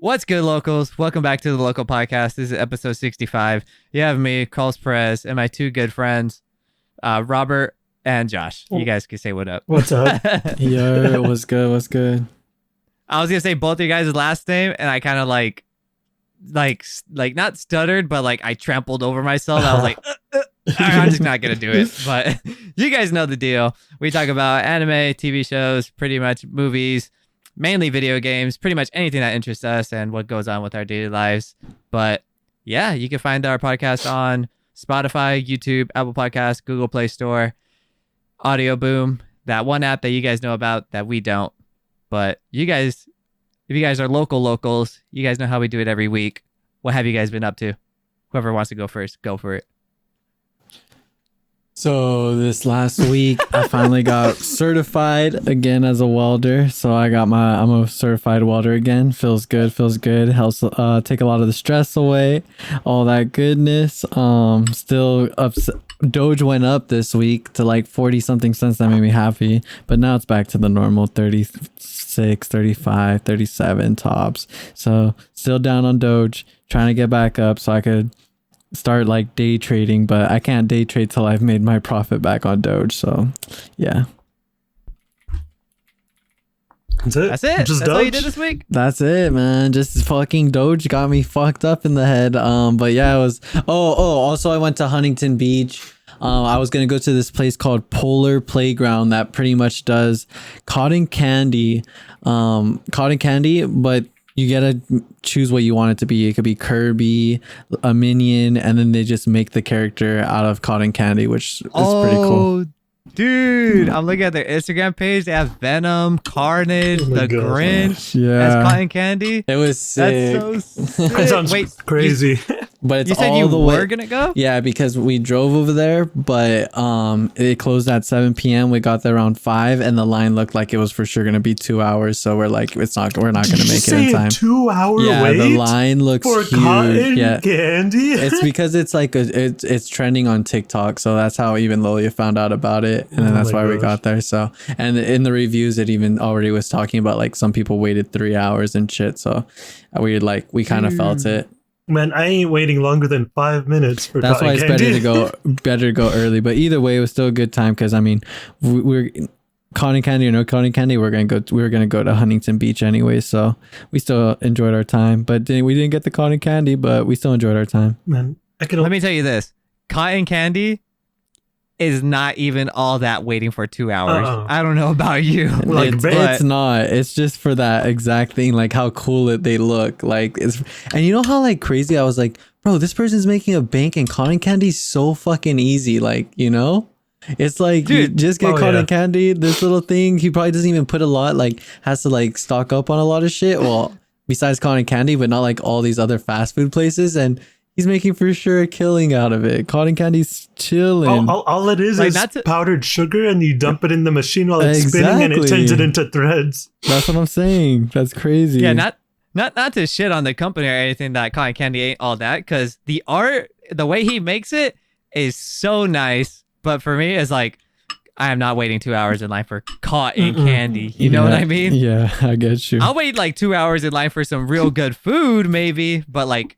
What's good, locals? Welcome back to the Local Podcast. This is episode 65. You have me, Carlos Perez, and my two good friends, Robert and Josh. You guys can say what up. What's up? Yo, what's good? What's good? I was gonna say both of you guys' last name, and I kind of like not stuttered, but like I trampled over myself. I was like, I'm just not gonna do it. But you guys know the deal. We talk about anime, TV shows, pretty much movies, mainly video games, pretty much anything that interests us and what goes on with our daily lives. But yeah, you can find our podcast on Spotify, YouTube, Apple Podcasts, Google Play Store, Audioboom, that one app that you guys know about that we don't. But you guys, if you guys are locals, you guys know how we do it every week. What have you guys been up to? Whoever wants to go first, go for it. So this last week, I finally got certified again as a welder. So I'm a certified welder again. Feels good. Helps take a lot of the stress away, all that goodness. Still upset. Doge went up this week to like 40 something cents. That made me happy. But now it's back to the normal 36, 35, 37 tops. So still down on Doge, trying to get back up so I could start like day trading, but I can't day trade till I've made my profit back on Doge. So yeah. That's it. That's all you did this week? That's it, man. Just fucking Doge got me fucked up in the head. But yeah, it was also I went to Huntington Beach. I was gonna go to this place called Polar Playground that pretty much does cotton candy, but you gotta choose what you want it to be. It could be Kirby, a Minion, and then they just make the character out of cotton candy, which is pretty cool. Dude, I'm looking at their Instagram page. They have Venom, Carnage, the Grinch, Yeah. as cotton candy. It was sick. That's so sick. That sounds crazy. But it's You said all you the way. were gonna go? Yeah, because we drove over there, but it closed at 7 p.m. We got there around 5, and the line looked like it was for sure gonna be 2 hours. So we're like, we're not gonna make it in time. 2-hour Yeah, wait. the line looks for huge. cotton Yeah, candy. it's because it's like it's trending on TikTok, so that's how even Lilia found out about it, and then Oh that's my why we gosh. got there. So, and in the reviews, it even already was talking about like some people waited 3 hours and shit. So we kind of felt it. Man, I ain't waiting longer than 5 minutes for That's cotton why it's candy. better to go early. But either way, it was still a good time because I mean, we're cotton candy or no cotton candy, we were gonna go to Huntington Beach anyway, so we still enjoyed our time. But we didn't get the cotton candy, but we still enjoyed our time. Man, Let me tell you this. Cotton candy is not even all that waiting for 2 hours. I don't know about you. Like, It's not. It's just for that exact thing, like how cool they look. Like and you know how like crazy I was like, bro, this person's making a bank and cotton candy's so fucking easy. Like, you know? It's like, Dude. you just get cotton candy, this little thing. He probably doesn't even put a lot, like has to like stock up on a lot of shit. Well, besides cotton candy, but not like all these other fast food places. And he's making for sure a killing out of it. Cotton candy's chilling. all it is Like, is that's it. powdered sugar, and you dump it in the machine while it's spinning, and it turns it into threads. That's what I'm saying. That's crazy. Yeah, not to shit on the company or anything that cotton candy ain't all that, because the way he makes it is so nice. But for me, it's like, I am not waiting 2 hours in line for cotton candy. You know what I mean? Yeah, I get you. I'll wait like 2 hours in line for some real good food, maybe. But like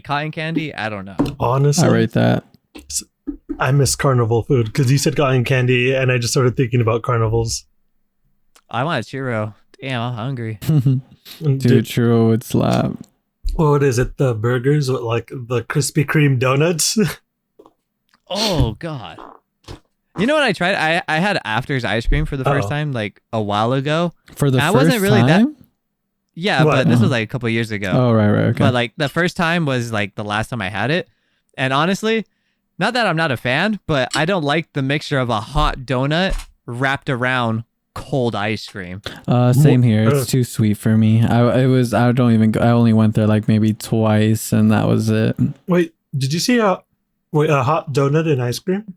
cotton candy, I don't know. Honestly, I rate that. I miss carnival food because you said cotton candy, and I just started thinking about carnivals. I want a churro. Damn, I'm hungry. And Dude, churro would slap. what is it? The burgers with like the Krispy Kreme donuts. Oh God. You know what I tried? I had After's ice cream for the first time like a while ago. For the I first wasn't really that- time? Yeah, What? but this was like a couple years ago. Oh, right, okay. But like the first time was like the last time I had it. And honestly, not that I'm not a fan, but I don't like the mixture of a hot donut wrapped around cold ice cream. Same here. It's too sweet for me. I don't even go. I only went there like maybe twice, and that was it. Wait, did you see a hot donut and ice cream?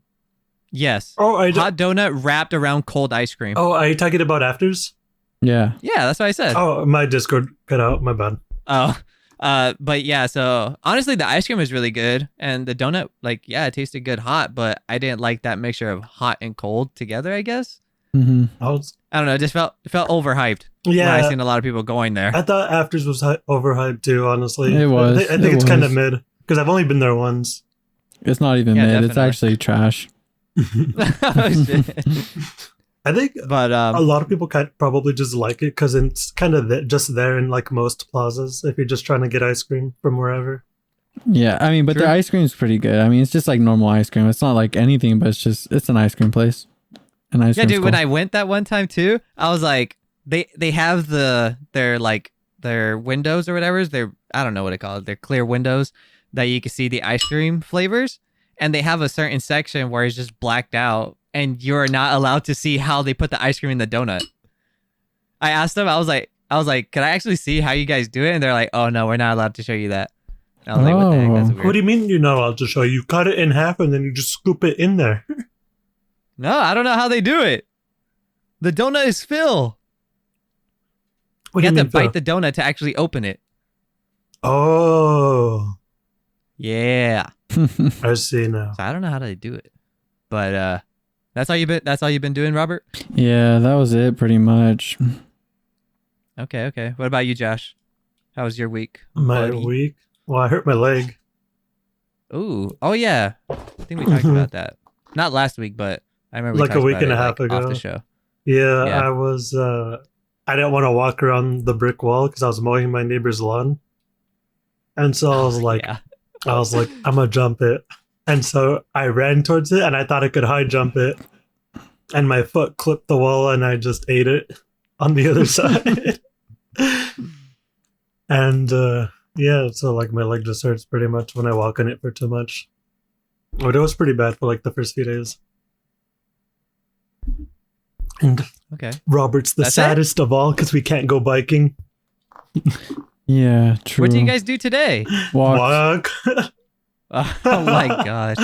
Yes. Oh, Hot donut wrapped around cold ice cream. are you talking about afters? Yeah. Yeah, that's what I said. Oh, my Discord cut out. My bad. But yeah, so honestly, the ice cream was really good, and the donut, like, yeah, it tasted good hot, but I didn't like that mixture of hot and cold together, I guess. Mm-hmm. I don't know. It just felt overhyped. When I Yeah, seen a lot of people going there. I thought Afters was overhyped too. Honestly, It was. I think It it's kind of was. mid because I've only been there once. It's not even Yeah, mid. It's definitely. actually trash. Oh, shit. I think But a lot of people probably just like it because it's kind of just there in like most plazas if you're just trying to get ice cream from wherever. Yeah, I mean, but Sure. their ice cream is pretty good. I mean, it's just like normal ice cream. It's not like anything, but it's an ice cream place. An ice yeah, cream. dude. When I went that one time too, I was like, they have their windows or whatever. I don't know what it called. They're clear windows that you can see the ice cream flavors, and they have a certain section where it's just blacked out, and you're not allowed to see how they put the ice cream in the donut. I asked them. I was like, can I actually see how you guys do it? And they're like, oh no, we're not allowed to show you that. And I was like, what the heck? That's Oh. weird. What do you mean you're not allowed to show? You cut it in half and then you just scoop it in there. No, I don't know how they do it. The donut is Phil. What You do have you to mean? bite the donut to actually open it. Oh, Yeah. I see now. So I don't know how they do it. But that's all you've been doing, Robert? Yeah, that was it pretty much. Okay. What about you, Josh? How was your week? My buddy? week. Well, I hurt my leg. Ooh. Oh yeah. I think we talked about that. Not last week, but I remember we Like a talked week about and a it, half like, off ago. the show. Yeah, Yeah. I was. I didn't want to walk around the brick wall because I was mowing my neighbor's lawn, and so I was like, yeah. I'm gonna jump it, and so I ran towards it, and I thought I could high jump it, and my foot clipped the wall, and I just ate it on the other side, and yeah, so like my leg just hurts pretty much when I walk on it for too much. But it was pretty bad for like the first few days. And Okay. Robert's the That's it? saddest of all because we can't go biking. Yeah, true. What do you guys do today? Walk. Walk. Oh my gosh.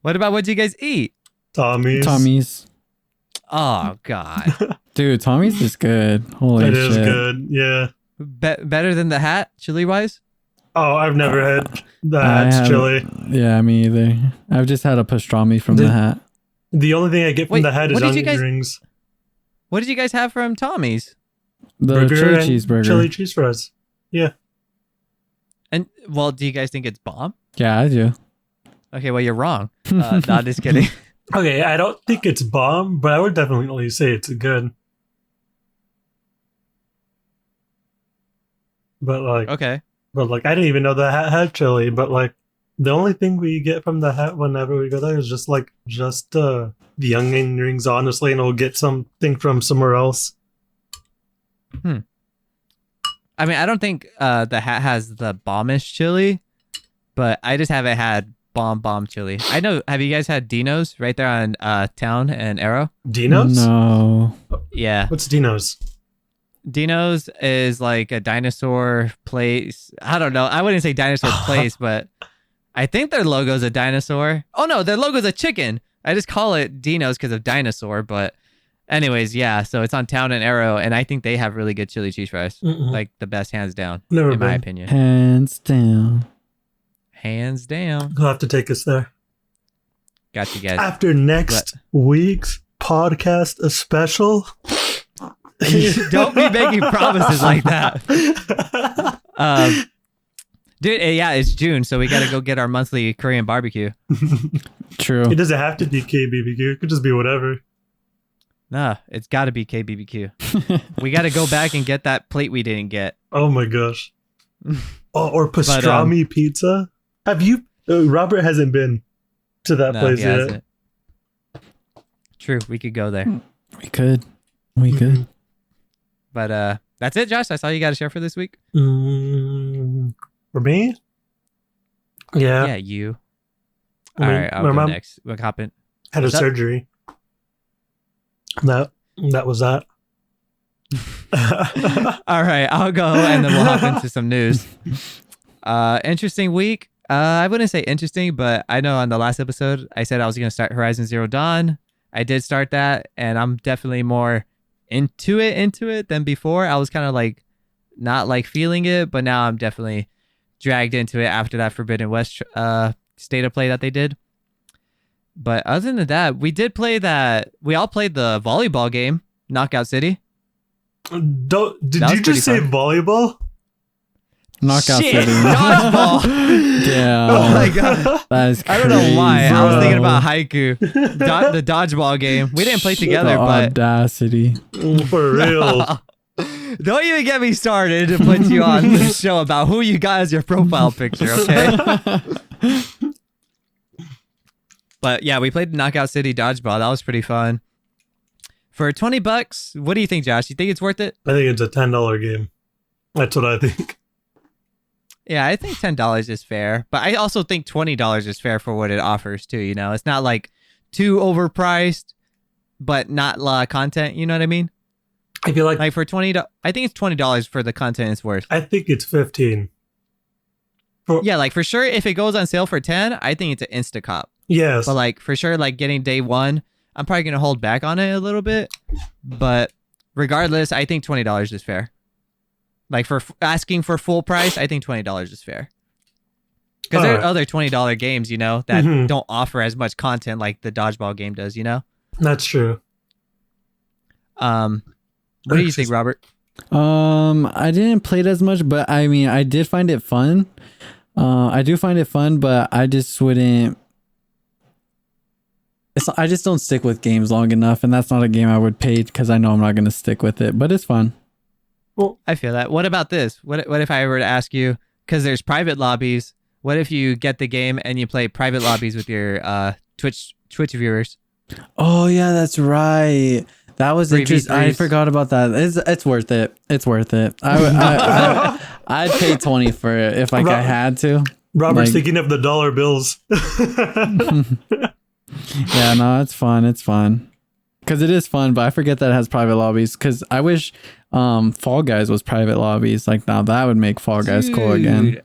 What you guys eat? Tommy's. Tommy's. Oh god. Dude, Tommy's is good. Holy It shit. is good. Yeah. Better than the hat, chili wise? Oh, I've never had the I hat's haven't- chili. Yeah, me either. I've just had a pastrami from the The- hat. The only thing I get from Wait, the hat is what did you onion guys- rings. What did you guys have from Tommy's? The Burger chili and cheeseburger. Chili cheese fries. And well, do you guys think it's bomb? Yeah, I do. Okay, well you're wrong. No, just kidding. Okay, I don't think it's bomb, but I would definitely say it's good. But like, Okay. I didn't even know the hat had chili. But like, the only thing we get from the hat whenever we go there is just the onion rings, honestly, and we'll get something from somewhere else. I mean, I don't think the hat has the bombish chili, but I just haven't had bomb chili. I know. Have you guys had Dino's right there on Town and Arrow? Dino's? No. Yeah, What's Dino's? Dino's is like a dinosaur place. I don't know. I wouldn't say dinosaur place, but I think their logo's a dinosaur. Oh no, their logo's a chicken. I just call it Dino's because of dinosaur. But anyways, yeah. So it's on Town and Arrow, and I think they have really good chili cheese fries, Mm-mm. like the best hands down, Never in my been. opinion. Hands down. Hands down. You'll have to take us there. Got you guys. After next week's podcast, a special. Don't be making promises like that. Dude, yeah, it's June, so we gotta go get our monthly Korean barbecue. True. It doesn't have to be KBBQ. It could just be whatever. Nah, it's gotta be KBBQ. We gotta go back and get that plate we didn't get. Oh my gosh. Oh, or pastrami pizza. Have you? Robert hasn't been to that No, place he yet. hasn't. True, we could go there. We could. We could. But that's it, Josh. That's all you gotta share for this week. For me? Yeah. Yeah, you. I All mean, right, I'll my go mom next. What happened? had a What's up? surgery. That was that. All right, I'll go and then we'll hop into some news. Interesting week. I wouldn't say interesting, but I know on the last episode I said I was going to start Horizon Zero Dawn. I did start that, and I'm definitely more into it than before. I was kind of like not like feeling it, but now I'm definitely dragged into it after that Forbidden West state of play that they did. But other than that, we did play that. We all played the volleyball game, Knockout City. Did That was you just say pretty volleyball? Knockout Shit, City. dodgeball. Yeah. Oh my god. That is I don't know why. crazy, I was thinking bro. about haiku, the dodgeball game. We didn't play together, The but audacity. For real. don't even get me started to put you on the show about who you got as your profile picture, okay? But yeah, we played Knockout City dodgeball. That was pretty fun. For $20, what do you think, Josh? You think it's worth it? I think it's a $10 game. That's what I think. Yeah, I think $10 is fair, but I also think $20 is fair for what it offers too. You know, it's not like too overpriced, but not a lot of content. You know what I mean? I feel like Like for I think it's $20 for the content it's worth. I think it's 15. Yeah, like for sure, if it goes on sale for 10, I think it's an insta cop. Yes. But like for sure, like getting day one, I'm probably gonna hold back on it a little bit. But regardless, I think $20 is fair. Like for asking for full price, I think $20 is fair. Because there are other $20 games, you know, that don't offer as much content like the dodgeball game does, you know? That's true. What do you think, Robert? I didn't play it as much, but I mean, I did find it fun. I do find it fun, but I just wouldn't. I just don't stick with games long enough, and that's not a game I would pay because I know I'm not going to stick with it. But it's fun. Well, I feel that. What about this? What if I were to ask you, because there's private lobbies, what if you get the game and you play private lobbies with your Twitch viewers? Oh yeah, that's right. That was 3v3s. interesting. I forgot about that. It's worth it. It's worth it. I'd pay 20 for it if like I had to. Robert's Like- thinking of the dollar bills. Yeah, no, it's fun. It's fun. Because it is fun, but I forget that it has private lobbies. Because I wish Fall Guys was private lobbies. Like now that would make Fall Guys cool again. Dude.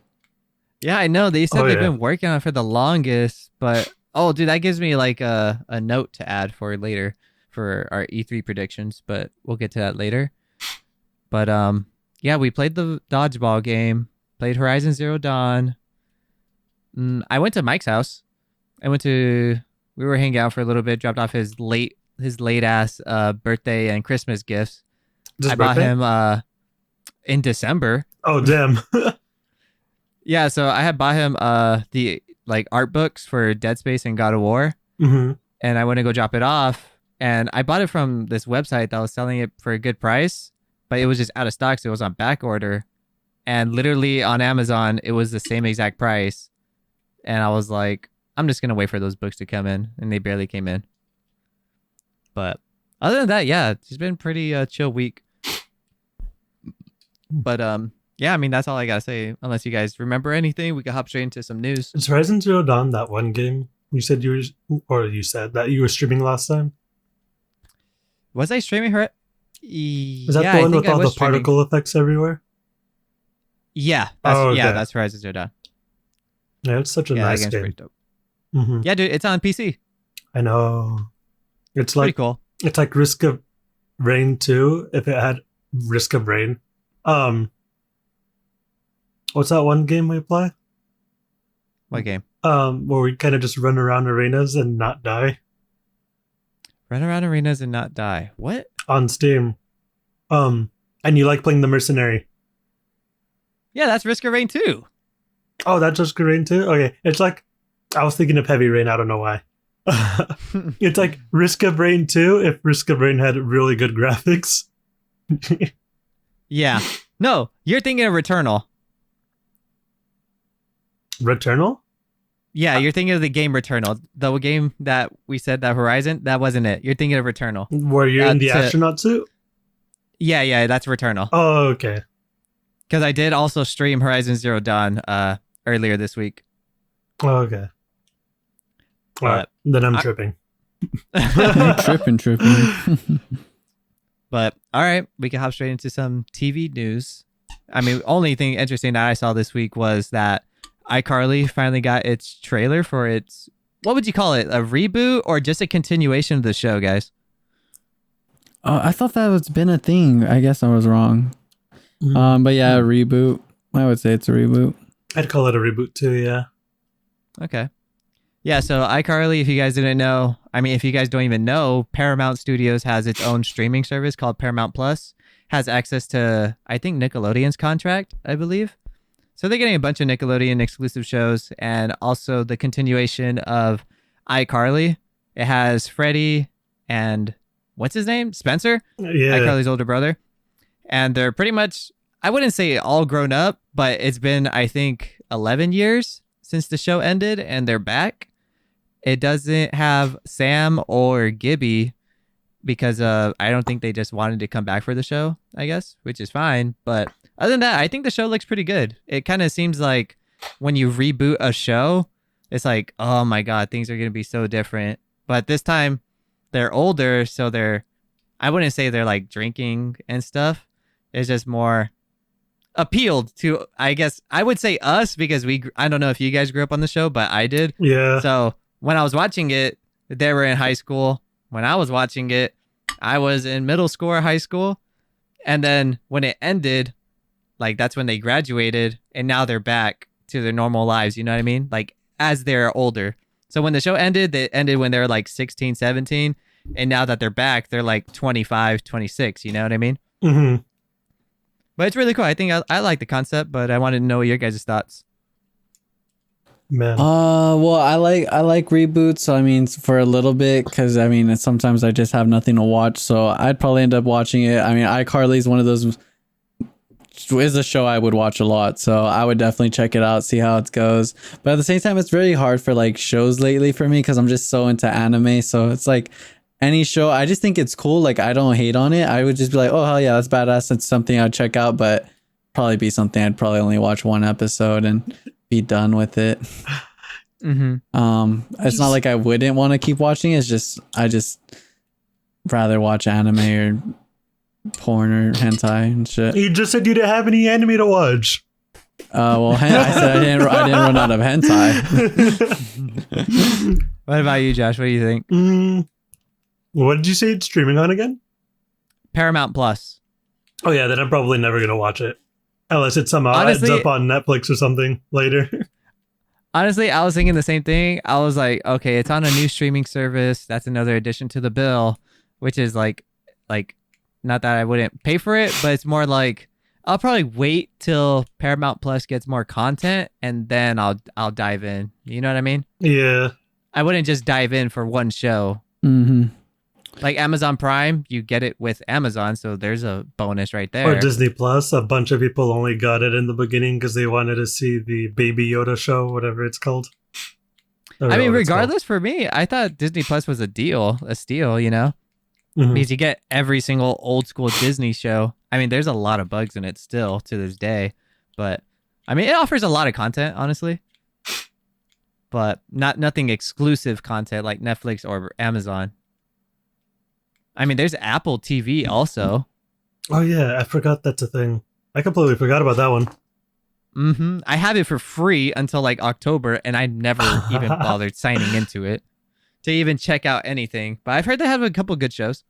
Yeah, I know. They said Oh, they've yeah. been working on it for the longest, but oh, dude, that gives me like a note to add for later for our E3 predictions, but we'll get to that later. But yeah, we played the dodgeball game, played Horizon Zero Dawn. I went to Mike's house. We were hanging out for a little bit, dropped off his late ass birthday and Christmas gifts. Just I bought birthday? him in December. Oh, damn. Yeah, so I had bought him the like art books for Dead Space and God of War, hmm and I went to go drop it off, and I bought it from this website that was selling it for a good price, but it was just out of stock, so it was on back order, and literally on Amazon it was the same exact price, and I was like, I'm just gonna wait for those books to come in, and they barely came in. But other than that, yeah, it's been pretty chill week. But yeah, I mean that's all I gotta say. Unless you guys remember anything, we can hop straight into some news. Is Horizon Zero Dawn that one game you said you said that you were streaming last time? Was I streaming her? Is that the one with all the particle effects everywhere? Yeah, that's, Oh, okay. yeah, that's Horizon Zero Dawn. Yeah, it's such a Yeah, that nice game's game. pretty dope. hmm Yeah, dude, it's on PC. I know. It's Pretty like cool. it's like Risk of Rain 2 if it had Risk of Rain. What's that one game we play? What game? Where we kind of just run around arenas and not die Run around arenas and not die. What? on Steam. And you like playing the mercenary. Yeah, that's Risk of Rain 2. Oh, that's just Rain 2? Okay. It's like I was thinking of Heavy Rain, I don't know why. It's like Risk of Rain 2 if Risk of Rain had really good graphics. Yeah. No, you're thinking of Returnal. Returnal? Yeah, you're thinking of the game Returnal. The game that we said that Horizon, that wasn't it. You're thinking of Returnal. Where you're in the That's it. astronaut suit? Yeah, that's Returnal. Oh, okay. Because I did also stream Horizon Zero Dawn earlier this week. Oh, okay. All right. Then I'm tripping. tripping. But all right, we can hop straight into some TV news. I mean, only thing interesting that I saw this week was that iCarly finally got its trailer for its, what would you call it? A reboot or just a continuation of the show, guys? I thought that was been a thing. I guess I was wrong. But yeah, a reboot. I would say it's a reboot. I'd call it a reboot too, yeah. Okay. Yeah, so iCarly, if you guys didn't know, I mean, if you guys don't even know, Paramount Studios has its own streaming service called Paramount Plus, has access to, I think, Nickelodeon's contract, I believe. So they're getting a bunch of Nickelodeon exclusive shows and also the continuation of iCarly. It has Freddie and what's his name? Spencer, Yeah. iCarly's older brother. And they're pretty much, I wouldn't say all grown up, but it's been, I think, 11 years since the show ended and they're back. It doesn't have Sam or Gibby because I don't think they just wanted to come back for the show, I guess, which is fine. But other than that, I think the show looks pretty good. It kind of seems like when you reboot a show, it's like, oh my God, things are going to be so different. But this time they're older, so I wouldn't say they're like drinking and stuff. It's just more appealed to, I guess, I would say us because I don't know if you guys grew up on the show, but I did. Yeah. So when I was watching it, they were in high school. When I was watching it, I was in middle school or high school. And then when it ended, like that's when they graduated and now they're back to their normal lives. You know what I mean? Like as they're older. So when the show ended, it ended when they were like 16, 17. And now that they're back, they're like 25, 26. You know what I mean? Mm-hmm. But it's really cool. I think I like the concept, but I wanted to know your guys' thoughts. Man. Well, I like reboots. So I mean, for a little bit, because I mean, sometimes I just have nothing to watch. So I'd probably end up watching it. I mean, iCarly is one of those. Is a show I would watch a lot, so I would definitely check it out, see how it goes. But at the same time, it's very hard for like shows lately for me because I'm just so into anime. So it's like any show, I just think it's cool. Like I don't hate on it. I would just be like, oh hell yeah, that's badass. It's something I'd check out, but probably be something I'd probably only watch one episode and be done with it. Mm-hmm. It's not like I wouldn't want to keep watching. It's just I just rather watch anime or porn or hentai and shit. You just said you didn't have any anime to watch. Well, I said I didn't run out of hentai. What about you, Josh? What do you think? What did you say it's streaming on again? Paramount Plus. Oh yeah, then I'm probably never gonna watch it unless it somehow Honestly, ends up on Netflix or something later. Honestly, I was thinking the same thing. I was like, okay, it's on a new streaming service. That's another addition to the bill, which is like not that I wouldn't pay for it, but it's more like I'll probably wait till Paramount Plus gets more content and then I'll dive in. You know what I mean? Yeah. I wouldn't just dive in for one show. Mm-hmm. Like Amazon Prime, you get it with Amazon, so there's a bonus right there. Or Disney Plus. A bunch of people only got it in the beginning because they wanted to see the Baby Yoda show, whatever it's called. I mean, regardless, for me, I thought Disney Plus was a steal, you know? Mm-hmm. Because you get every single old school Disney show. I mean, there's a lot of bugs in it still to this day, but I mean, it offers a lot of content, honestly, but nothing exclusive content like Netflix or Amazon. I mean, there's Apple TV also. Oh yeah, I forgot that's a thing. I completely forgot about that one. Mm-hmm. I have it for free until like October, and I never even bothered signing into it to even check out anything. But I've heard they have a couple good shows.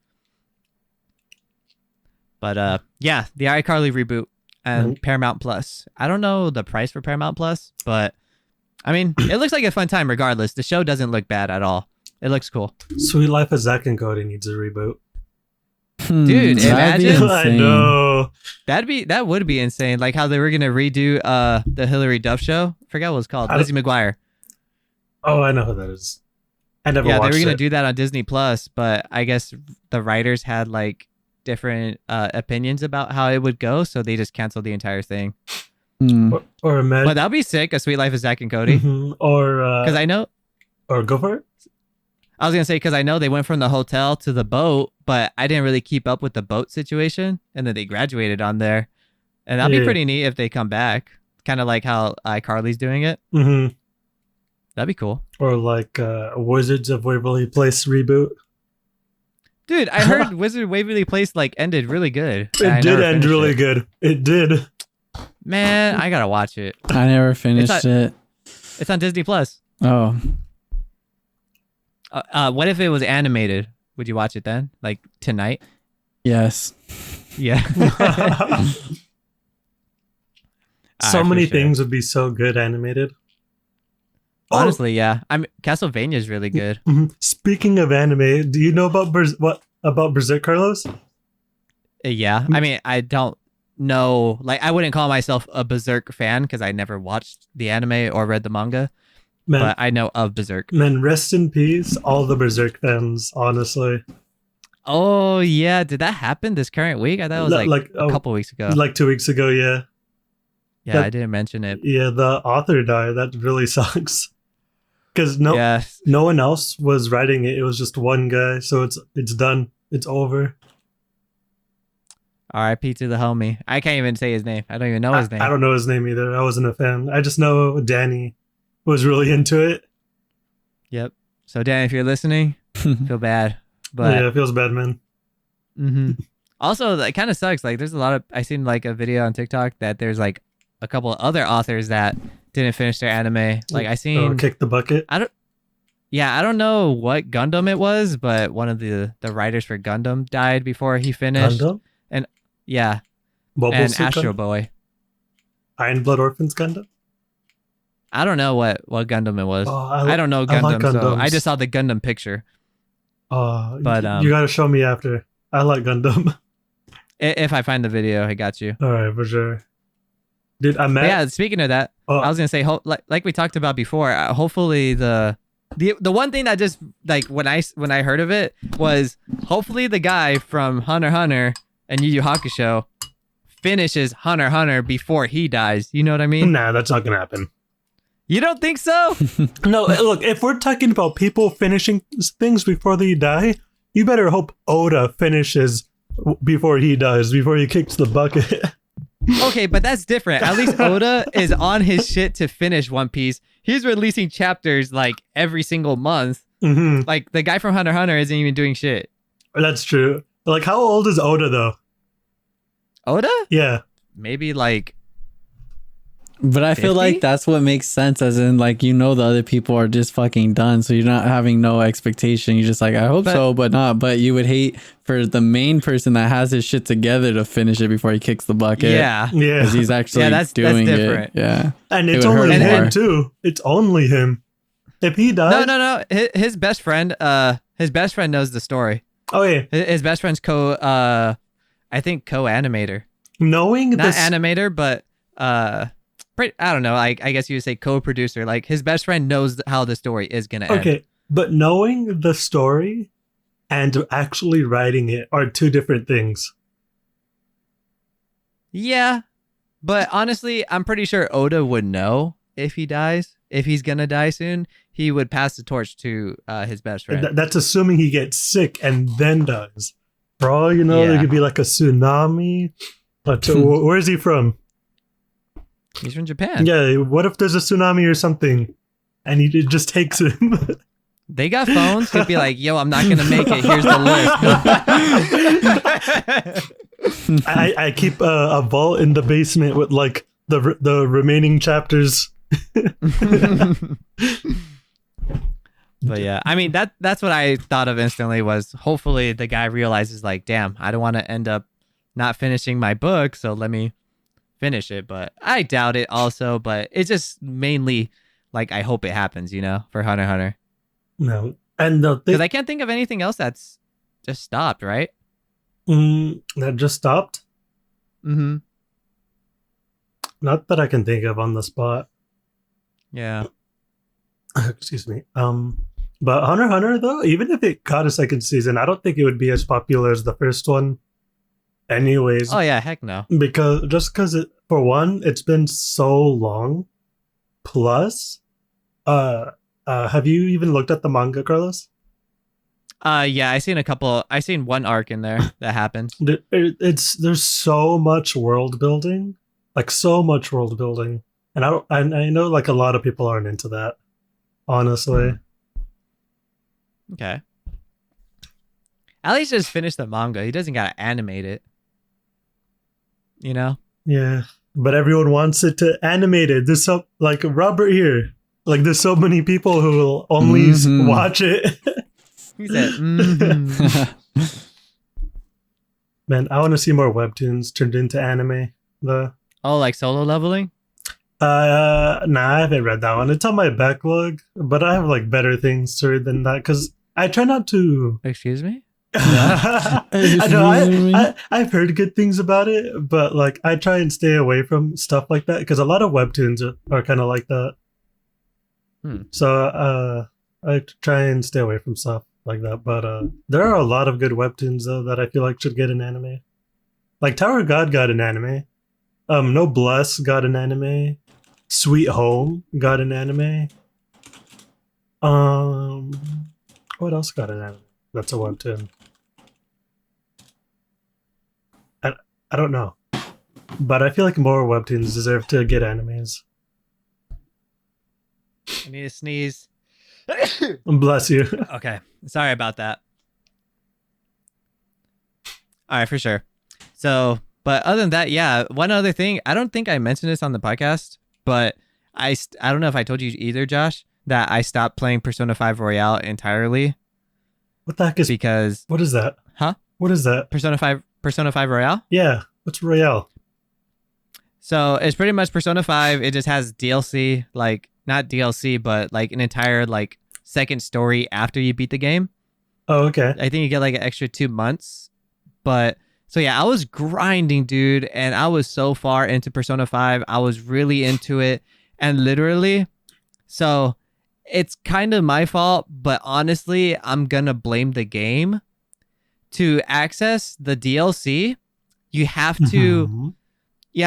But yeah, the iCarly reboot and Paramount Plus. I don't know the price for Paramount Plus, but I mean, it looks like a fun time regardless. The show doesn't look bad at all. It looks cool. Sweet Life of Zack and Cody needs a reboot. Dude, That'd be imagine. I insane. know. That would be insane. Like how they were gonna redo the Hillary Duff show. I forgot what it was called. Lizzie McGuire. Oh, I know who that is. I never Yeah, they watched were gonna it. do that on Disney Plus, but I guess the writers had like different opinions about how it would go, so they just canceled the entire thing. Or imagine. But that'd be sick. A Sweet Life of Zack and Cody. Mhm. Or Because I know. or go for it. I was gonna say because I know they went from the hotel to the boat, but I didn't really keep up with the boat situation, and then they graduated on there, and that'd be Yeah. pretty neat if they come back, kind of like how iCarly's doing it. Mm-hmm. That'd be cool, Or like Wizards of Waverly Place reboot. dude. I heard Wizard Waverly Place like ended really good. It did end really good. It did. Man, I gotta watch it. I never finished it. It's on Disney Plus. Oh, What if it was animated? Would you watch it then? Like tonight? yes. Yeah. So for many sure. things would be so good animated. Honestly, yeah. Castlevania is really good. Speaking of anime, do you know about what about Berserk, Carlos? Yeah. I mean, I don't know. Like, I wouldn't call myself a Berserk fan because I never watched the anime or read the manga. Man, But I know of Berserk. man, rest in peace, all the Berserk fans. Honestly, Oh yeah, did that happen this current week? I thought it was like a couple weeks ago. like 2 weeks ago. Yeah, Yeah, I didn't mention it. yeah. The author died. That really sucks. Because no one else was writing it. It was just one guy. So it's done. It's over. R.I.P. to the homie. I can't even say his name. I don't even know his name. I don't know his name either. I wasn't a fan. I just know Danny was really into it. Yep. So Dan, if you're listening, feel bad. But yeah, it feels bad, man. Also, it kind of sucks. Like, there's a lot of I seen like a video on TikTok that there's like a couple of other authors that didn't finish their anime. Like I seen Kick the bucket. I don't know what Gundam it was, but one of the writers for Gundam died before he finished. Gundam? And yeah. Mobile and Suit Astro Gundam? Boy. Iron Blood Orphans Gundam? I don't know what Gundam it was. Oh, I don't know I like Gundam, so Gundams. I just saw the Gundam picture. But you gotta show me after. I like Gundam. If I find the video, I got you. All right, for sure. Dude, I met. But yeah, speaking of that, I was gonna say, like we talked about before. Hopefully, the one thing that just like when I heard of it was hopefully the guy from Hunter x Hunter and Yu Yu Hakusho finishes Hunter x Hunter before he dies. You know what I mean? Nah, that's not gonna happen. You don't think so? No, look, if we're talking about people finishing things before they die, you better hope Oda finishes before he dies, before he kicks the bucket. Okay, but that's different. At least Oda is on his shit to finish One Piece. He's releasing chapters like every single month. Mm-hmm. Like the guy from Hunter x Hunter isn't even doing shit. That's true. Like, how old is Oda, though? Oda? Yeah. Maybe like... But I 50? feel like that's what makes sense, as in, like, the other people are just fucking done, so you're not having no expectation. You're just like, I hope so, but not. But you would hate for the main person that has his shit together to finish it before he kicks the bucket. Yeah. Yeah. Because he's actually that's doing different. it. Yeah. And It it's would only hurt him, more. too. It's only him. If he dies... No. His best friend knows the story. Oh, yeah. His best friend's co-animator. Knowing Not this... animator, but I don't know. I guess you would say co-producer. Like his best friend knows how the story is gonna end. Okay, but knowing the story and actually writing it are two different things. Yeah, but honestly, I'm pretty sure Oda would know if he dies. If he's gonna die soon, he would pass the torch to his best friend. That's assuming he gets sick and then dies. For all you know, there could be like a tsunami. But where is he from? He's from Japan. Yeah, what if there's a tsunami or something and it just takes him? They got phones. He'd be like, yo, I'm not going to make it. Here's the list. I keep a vault in the basement with like the remaining chapters. But yeah, I mean, that's what I thought of instantly was hopefully the guy realizes like, damn, I don't want to end up not finishing my book. So let me finish it. But I doubt it also. But it's just mainly like I hope it happens, for Hunter x Hunter. No. And because I can't think of anything else that's just stopped, right? That just stopped? Mm-hmm. Not that I can think of on the spot. Yeah. Excuse me. But Hunter x Hunter, though, even if it got a second season, I don't think it would be as popular as the first one. Anyways. Oh yeah, heck no. Because for one, it's been so long. Plus, have you even looked at the manga, Carlos? Yeah, I seen one arc in there that happened. There's so much world building, and I know like a lot of people aren't into that, honestly. Okay. At least just finish the manga. He doesn't gotta animate it. Yeah, but everyone wants it to animate it. There's so like Robert here. Like there's so many people who will only watch it. He said, Man, I want to see more webtoons turned into anime. Oh, like Solo Leveling? Nah, I haven't read that one. It's on my backlog, but I have like better things to read than that because I try not to. Excuse me? I know Excuse me? I've heard good things about it, but like I try and stay away from stuff like that because a lot of webtoons are kind of like that. So I try and stay away from stuff like that. But there are a lot of good webtoons though that I feel like should get an anime. Like Tower of God got an anime. No Bless got an anime. Sweet Home got an anime. What else got an anime? That's a webtoon. I don't know, but I feel like more webtoons deserve to get animes. I need to sneeze. Bless you. Okay. Sorry about that. All right, for sure. So, but other than that, yeah, one other thing, I don't think I mentioned this on the podcast, but I don't know if I told you either, Josh, that I stopped playing Persona 5 Royale entirely. What the heck is? Because What is that? Huh? What is that? Persona 5 Royale? Yeah. What's Royale? So it's pretty much Persona 5. It just has DLC, like not DLC, but like an entire like second story after you beat the game. Oh, okay. I think you get like an extra 2 months. But so yeah, I was grinding, dude, and I was so far into Persona 5. I was really into it. And literally, so it's kind of my fault, but honestly, I'm gonna blame the game. To access the DLC, you have to Mhm. you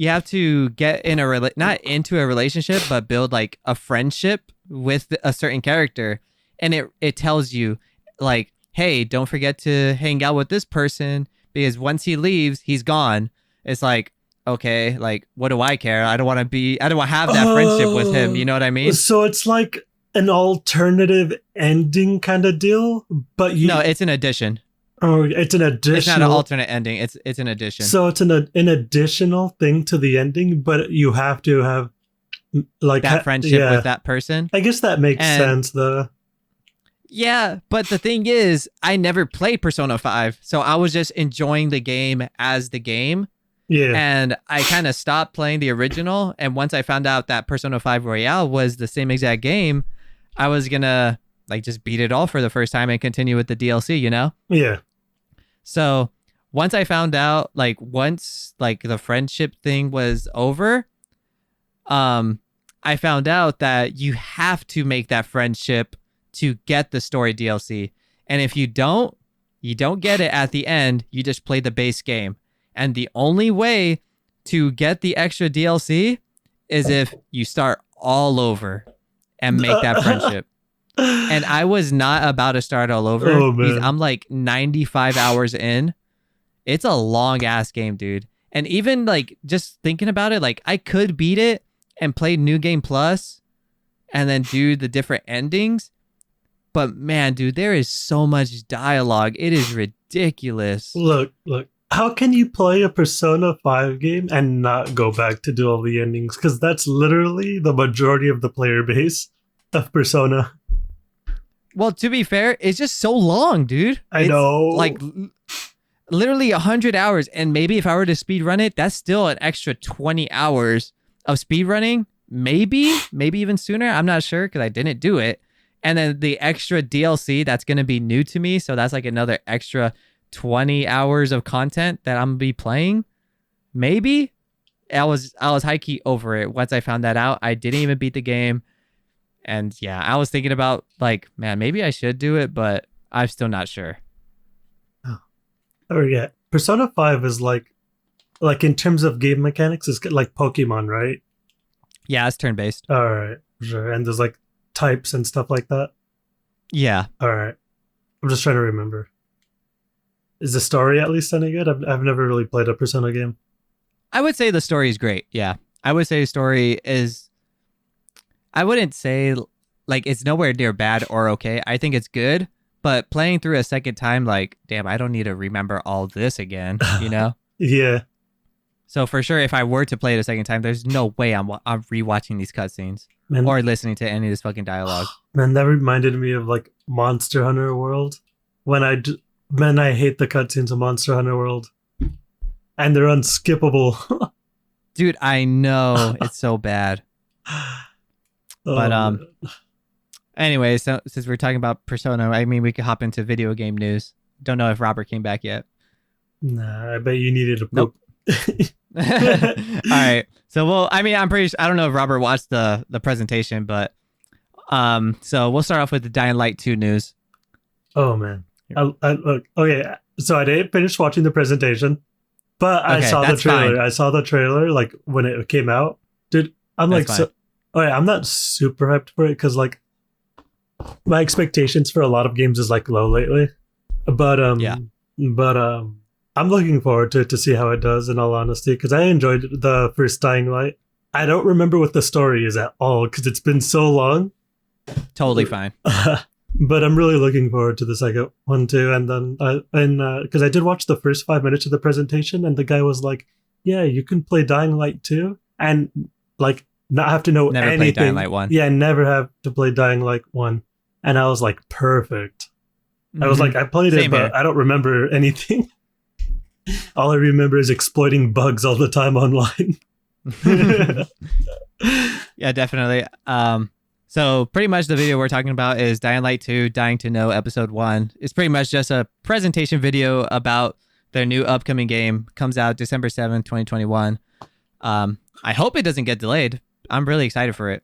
have to get in not into a relationship, but build like a friendship with a certain character, and it tells you like, hey, don't forget to hang out with this person because once he leaves, he's gone. It's like, okay, like what do I care? I don't want to have that friendship with him. You know what I mean? So it's like an alternative ending kind of deal, but you. No, it's an addition. Oh, it's an additional. It's not an alternate ending. It's an addition. So it's an additional thing to the ending, but you have to have like that friendship with that person. I guess that makes sense, though. Yeah, but the thing is, I never played Persona 5, so I was just enjoying the game as the game. Yeah. And I kind of stopped playing the original, and once I found out that Persona 5 Royale was the same exact game, I was gonna like just beat it all for the first time and continue with the DLC, you know? Yeah. So once I found out, like once like the friendship thing was over, I found out that you have to make that friendship to get the story DLC. And if you don't get it at the end. You just play the base game. And the only way to get the extra DLC is if you start all over and make that friendship. And I was not about to start all over. Oh, man. I'm like 95 hours in. It's a long ass game, dude. And even like just thinking about it, like I could beat it and play New Game Plus and then do the different endings. But man, dude, there is so much dialogue. It is ridiculous. Look. How can you play a Persona 5 game and not go back to do all the endings? Because that's literally the majority of the player base of Persona. Well, to be fair, it's just so long, dude. I know. Like literally 100 hours. And maybe if I were to speed run it, that's still an extra 20 hours of speed running. Maybe even sooner. I'm not sure because I didn't do it. And then the extra DLC that's going to be new to me. So that's like another extra 20 hours of content that I'm going to be playing. Maybe. I was high-key over it. Once I found that out, I didn't even beat the game. And yeah, I was thinking about like, man, maybe I should do it, but I'm still not sure. Oh yeah, Persona 5 is like in terms of game mechanics, it's like Pokemon, right? Yeah, it's turn-based. All right, sure. And there's like types and stuff like that. Yeah. All right, I'm just trying to remember. Is the story at least any good? I've never really played a Persona game. I would say the story is great. Yeah. I would say the story is, I wouldn't say like it's nowhere near bad or okay. I think it's good, but playing through a second time, like, damn, I don't need to remember all this again, you know? Yeah. So for sure, if I were to play it a second time, there's no way I'm rewatching these cutscenes Man, or listening to any of this fucking dialogue. man, that reminded me of like Monster Hunter World. When I hate the cutscenes of Monster Hunter World, and they're unskippable. Dude, I know it's so bad. But man. anyway, so since we're talking about Persona, I mean, we could hop into video game news. Don't know if Robert came back yet. Nah, I bet you needed a poop. Nope. All right. So, well, I mean, I don't know if Robert watched the presentation, but so we'll start off with the Dying Light 2 news. Oh man. Look, okay, so I didn't finish watching the presentation, but I saw the trailer. Fine. I saw the trailer like when it came out. Dude, I'm that's like fine. I'm not super hyped for it because like my expectations for a lot of games is like low lately. But I'm looking forward to it to see how it does, in all honesty, because I enjoyed the first Dying Light. I don't remember what the story is at all because it's been so long. Totally fine. But I'm really looking forward to the second one too. And then because I did watch the first 5 minutes of the presentation, and the guy was like, "Yeah, you can play Dying Light 2 and like not have to know never anything." Played Dying Light 1. Yeah, never have to play Dying Light 1. And I was like, perfect. I was like, I played it, but I don't remember anything. All I remember is exploiting bugs all the time online. Yeah, definitely. So pretty much the video we're talking about is Dying Light 2, Dying to Know Episode 1. It's pretty much just a presentation video about their new upcoming game. Comes out December 7th, 2021. I hope it doesn't get delayed. I'm really excited for it.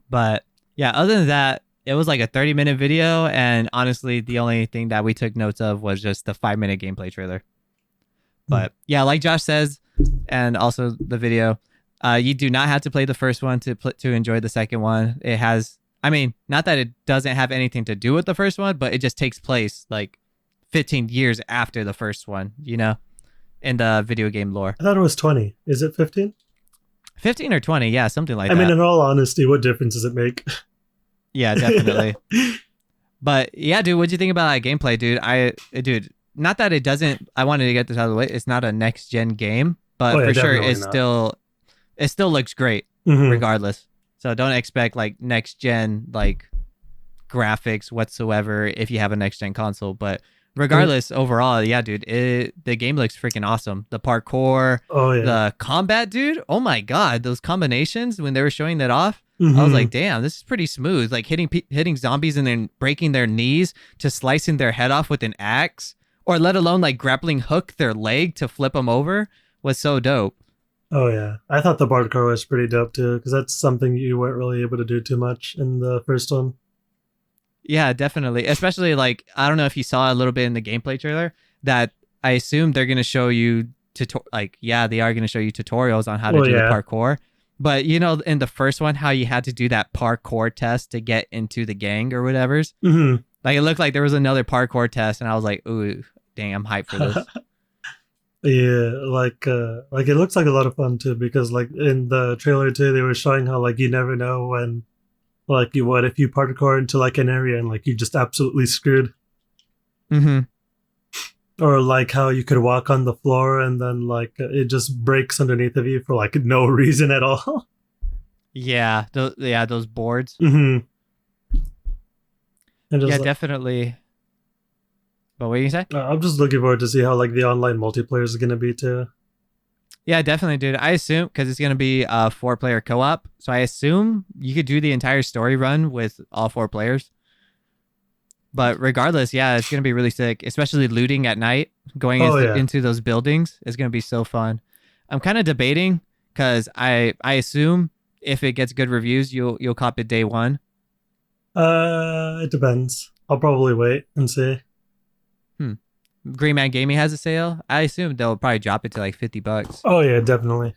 But yeah, other than that, it was like a 30-minute video, and honestly, the only thing that we took notes of was just the 5-minute gameplay trailer. But yeah, like Josh says, and also the video, you do not have to play the first one to enjoy the second one. It has, I mean, not that it doesn't have anything to do with the first one, but it just takes place like 15 years after the first one, you know, in the video game lore. I thought it was 20. Is it 15? 15 or 20, yeah, something like that. I mean, in all honesty, what difference does it make? Yeah, definitely. But yeah, dude, what'd you think about that gameplay, dude? Not that it doesn't. I wanted to get this out of the way. It's not a next gen game, but for sure, it still looks great, regardless. So don't expect like next gen like graphics whatsoever if you have a next gen console. But regardless, overall, yeah, dude, the game looks freaking awesome. The parkour, the combat, dude. Oh my god, those combinations when they were showing that off. I was like, damn, this is pretty smooth. Like hitting zombies and then breaking their knees to slicing their head off with an axe, or let alone like grappling hook their leg to flip them over was so dope. Oh yeah, I thought the parkour was pretty dope too, because that's something you weren't really able to do too much in the first one. Yeah, definitely. Especially like, I don't know if you saw a little bit in the gameplay trailer that I assume they're gonna show you they are gonna show you tutorials on how to do the parkour. But you know, in the first one, how you had to do that parkour test to get into the gang or whatever's. Like it looked like there was another parkour test, and I was like, "Ooh, dang, I'm hyped for this." Yeah, like it looks like a lot of fun too, because like in the trailer too, they were showing how like you never know when, like what if you parkour into like an area and like you just absolutely screwed. Or like how you could walk on the floor and then like it just breaks underneath of you for like no reason at all. Yeah, those boards. And yeah, definitely. But what do you say? I'm just looking forward to see how like the online multiplayer is going to be too. Yeah, definitely, dude. I assume because it's going to be a 4-player co-op, so I assume you could do the entire story run with all 4 players. But regardless, yeah, it's going to be really sick, especially looting at night, going into those buildings. It's going to be so fun. I'm kind of debating because I assume if it gets good reviews, you'll cop it day one. It depends. I'll probably wait and see. Green Man Gaming has a sale. I assume they'll probably drop it to like $50. Oh yeah, definitely.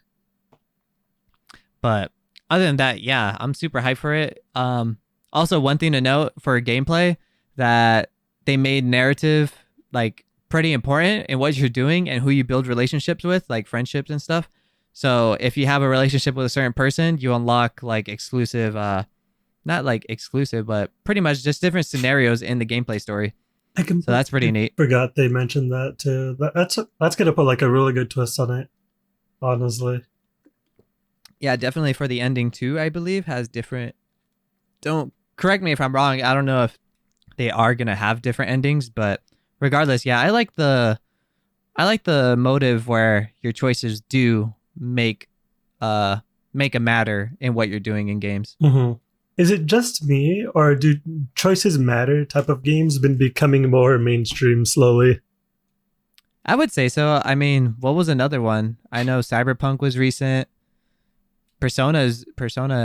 But other than that, yeah, I'm super hyped for it. Also, one thing to note for gameplay, that they made narrative like pretty important in what you're doing and who you build relationships with, like friendships and stuff. So if you have a relationship with a certain person, you unlock like exclusive, not like exclusive, but pretty much just different scenarios in the gameplay story. So that's pretty neat. Forgot they mentioned that too. That's gonna put like a really good twist on it, honestly. Yeah, definitely for the ending too, I believe has different. Don't correct me if I'm wrong. I don't know if they are gonna have different endings, but regardless, yeah, I like the motive where your choices do make a matter in what you're doing in games. Mm-hmm. Is it just me, or do choices matter type of games been becoming more mainstream slowly? I would say so. I mean, what was another one? I know Cyberpunk was recent. Persona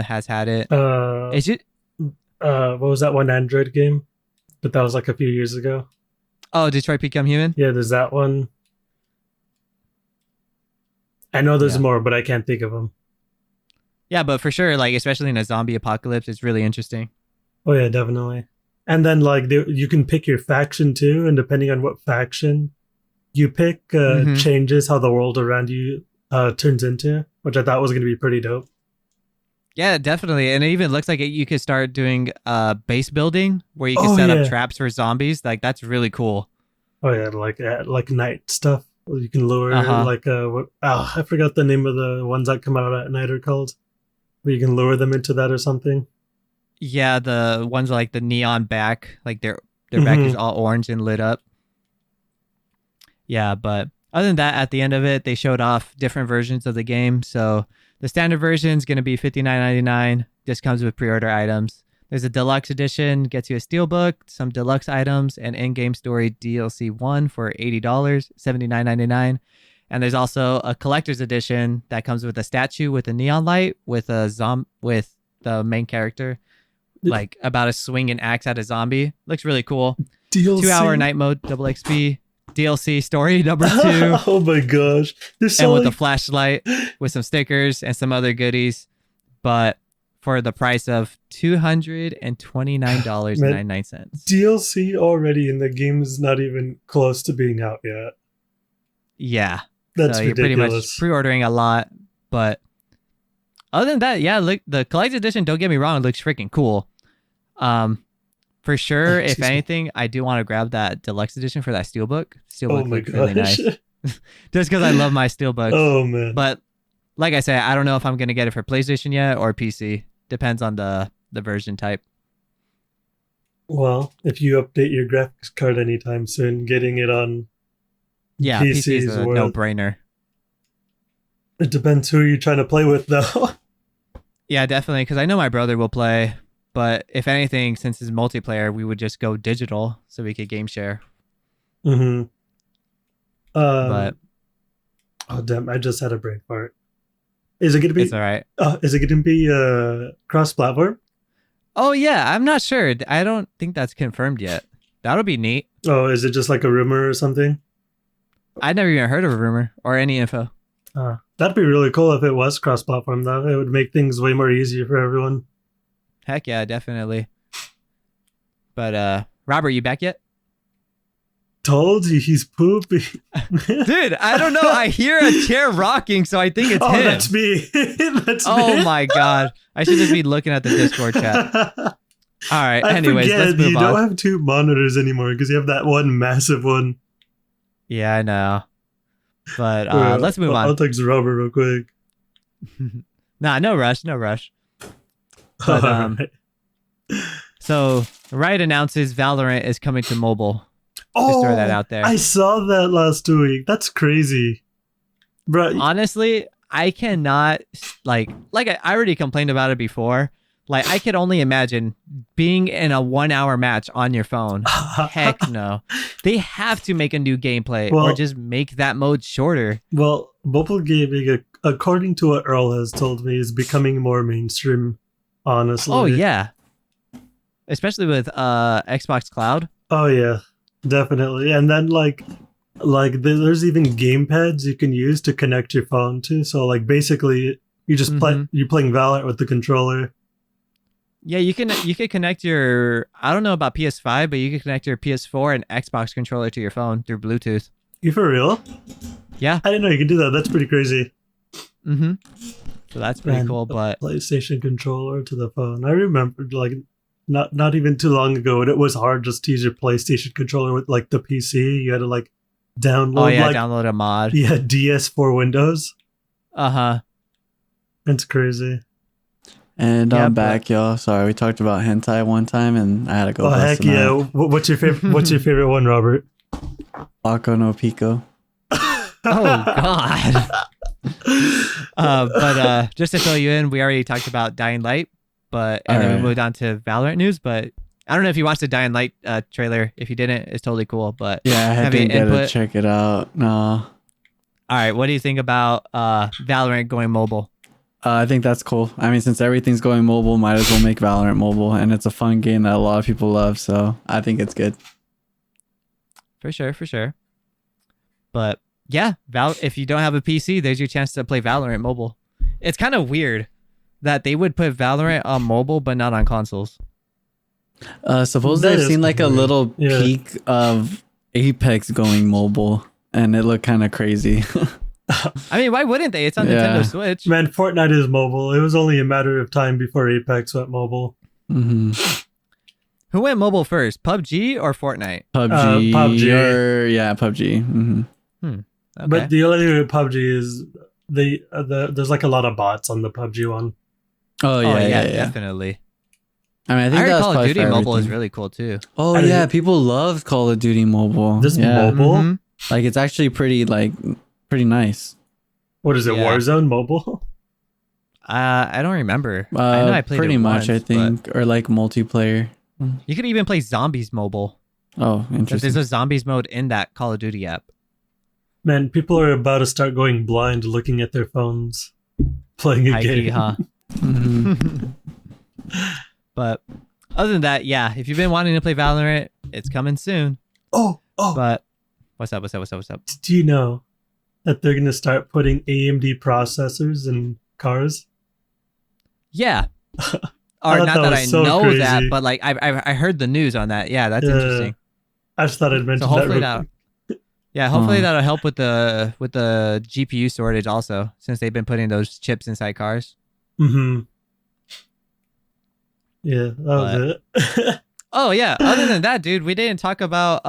has had it. Is it? What was that one Android game? But that was like a few years ago. Oh, Detroit Become Human? Yeah, there's that one. I know there's more, but I can't think of them. Yeah, but for sure, like especially in a zombie apocalypse, it's really interesting. Oh yeah, definitely. And then like you can pick your faction too, and depending on what faction you pick, changes how the world around you turns into, which I thought was going to be pretty dope. Yeah, definitely. And it even looks like you could start doing base building where you can set up traps for zombies. Like that's really cool. Oh yeah, like night stuff. You can lure I forgot the name of the ones that come out at night are called. Where you can lure them into that or something. Yeah, the ones like the neon back, like their back is all orange and lit up. Yeah, but other than that, at the end of it, they showed off different versions of the game. So the standard version is going to be $59.99. This comes with pre-order items. There's a deluxe edition, gets you a steelbook, some deluxe items, and in-game story DLC 1 for $80, $79.99. And there's also a collector's edition that comes with a statue with a neon light with with the main character, like about to swing an axe at a zombie. Looks really cool. DLC? 2-hour night mode, double XP. DLC story number 2. Oh my gosh. And with a flashlight, with some stickers and some other goodies. But for the price of $229.99. DLC already in the game is not even close to being out yet. Yeah. That's so you're ridiculous. pretty much pre-ordering a lot. But other than that, yeah, look, the collector's edition, don't get me wrong, it looks freaking cool. For sure, if anything, I do want to grab that deluxe edition for that steelbook. Steelbook looks really nice. Just because I love my steelbooks. Oh man. But like I said, I don't know if I'm going to get it for PlayStation yet or PC. Depends on the version type. Well, if you update your graphics card anytime soon, getting it on PC is a no-brainer. It depends who you're trying to play with, though. Yeah, definitely, because I know my brother will play. But if anything, since it's multiplayer, we would just go digital so we could game share. Mm-hmm. But oh damn! I just had a brain fart. Is it gonna be? It's all right. Is it gonna be cross-platform? Oh yeah, I'm not sure. I don't think that's confirmed yet. That'll be neat. Oh, is it just like a rumor or something? I'd never even heard of a rumor or any info. That'd be really cool if it was cross-platform, though. It would make things way more easier for everyone. Heck yeah, definitely. But Robert, you back yet? Told you he's poopy. Dude, I don't know. I hear a chair rocking, so I think it's him. That's me. That's me. Oh my god. I should just be looking at the Discord chat. All right, anyways, let's move on. You don't have 2 monitors anymore because you have that one massive one. Yeah, I know. But let's move on. I'll text Robert real quick. Nah, no rush. But, so Riot announces Valorant is coming to mobile. Just throw that out there. I saw that last week. That's crazy, bro. Honestly, I cannot like I already complained about it before. Like I could only imagine being in a 1-hour match on your phone. Heck no. They have to make a new gameplay or just make that mode shorter. Well, mobile gaming, according to what Earl has told me, is becoming more mainstream. Honestly. Oh yeah. Especially with Xbox Cloud. Oh yeah, definitely. And then like there's even gamepads you can use to connect your phone to. So like basically you just you're playing Valorant with the controller. Yeah, you can connect your, I don't know about PS5, but you can connect your PS4 and Xbox controller to your phone through Bluetooth. You for real? Yeah. I didn't know you could do that. That's pretty crazy. Mm-hmm. So that's pretty cool, but PlayStation controller to the phone. I remember like not even too long ago, and it was hard just to use your PlayStation controller with like the PC. You had to like download. Oh yeah, download a mod. Yeah, DS for Windows. It's crazy. And I'm back, y'all. Sorry, we talked about hentai one time, and I had to go. Oh heck yeah! What's your favorite? What's your favorite one, Robert? Paco no Pico. Oh god. But just to fill you in, we already talked about Dying Light, and then we moved on to Valorant news. But I don't know if you watched the Dying Light trailer. If you didn't, it's totally cool. But Yeah, I didn't get to check it out. No. All right, what do you think about Valorant going mobile? I think that's cool. I mean, since everything's going mobile, might as well make Valorant mobile, and it's a fun game that a lot of people love. So I think it's good. For sure. But yeah, if you don't have a PC, there's your chance to play Valorant mobile. It's kind of weird that they would put Valorant on mobile but not on consoles. Supposedly I've seen like a little peek of Apex going mobile, and it looked kind of crazy. I mean, why wouldn't they? It's on Nintendo Switch. Man, Fortnite is mobile. It was only a matter of time before Apex went mobile. Mm-hmm. Who went mobile first, PUBG or Fortnite? PUBG. PUBG. PUBG. Mm-hmm. Okay. But the only thing with PUBG is there's like a lot of bots on the PUBG one. Oh yeah, definitely. I mean, I think heard Call of Duty Mobile is really cool too. Oh yeah, people love Call of Duty Mobile. This mobile, like it's actually pretty nice. What is it? Warzone Mobile? I don't remember. I know I played pretty it much. once, I think, or like multiplayer. You could even play Zombies Mobile. Oh, interesting. There's a Zombies mode in that Call of Duty app. Man, people are about to start going blind looking at their phones, playing a game. Huh? But other than that, yeah, if you've been wanting to play Valorant, it's coming soon. Oh. But what's up? Do you know that they're going to start putting AMD processors in cars? Yeah. Or not that I know crazy. That, but like I heard the news on that. Yeah, that's interesting. I just thought I'd mention that. Hopefully that'll help with the GPU shortage also, since they've been putting those chips inside cars. Mm-hmm. Yeah, that was it. Oh yeah. Other than that, dude, we didn't talk about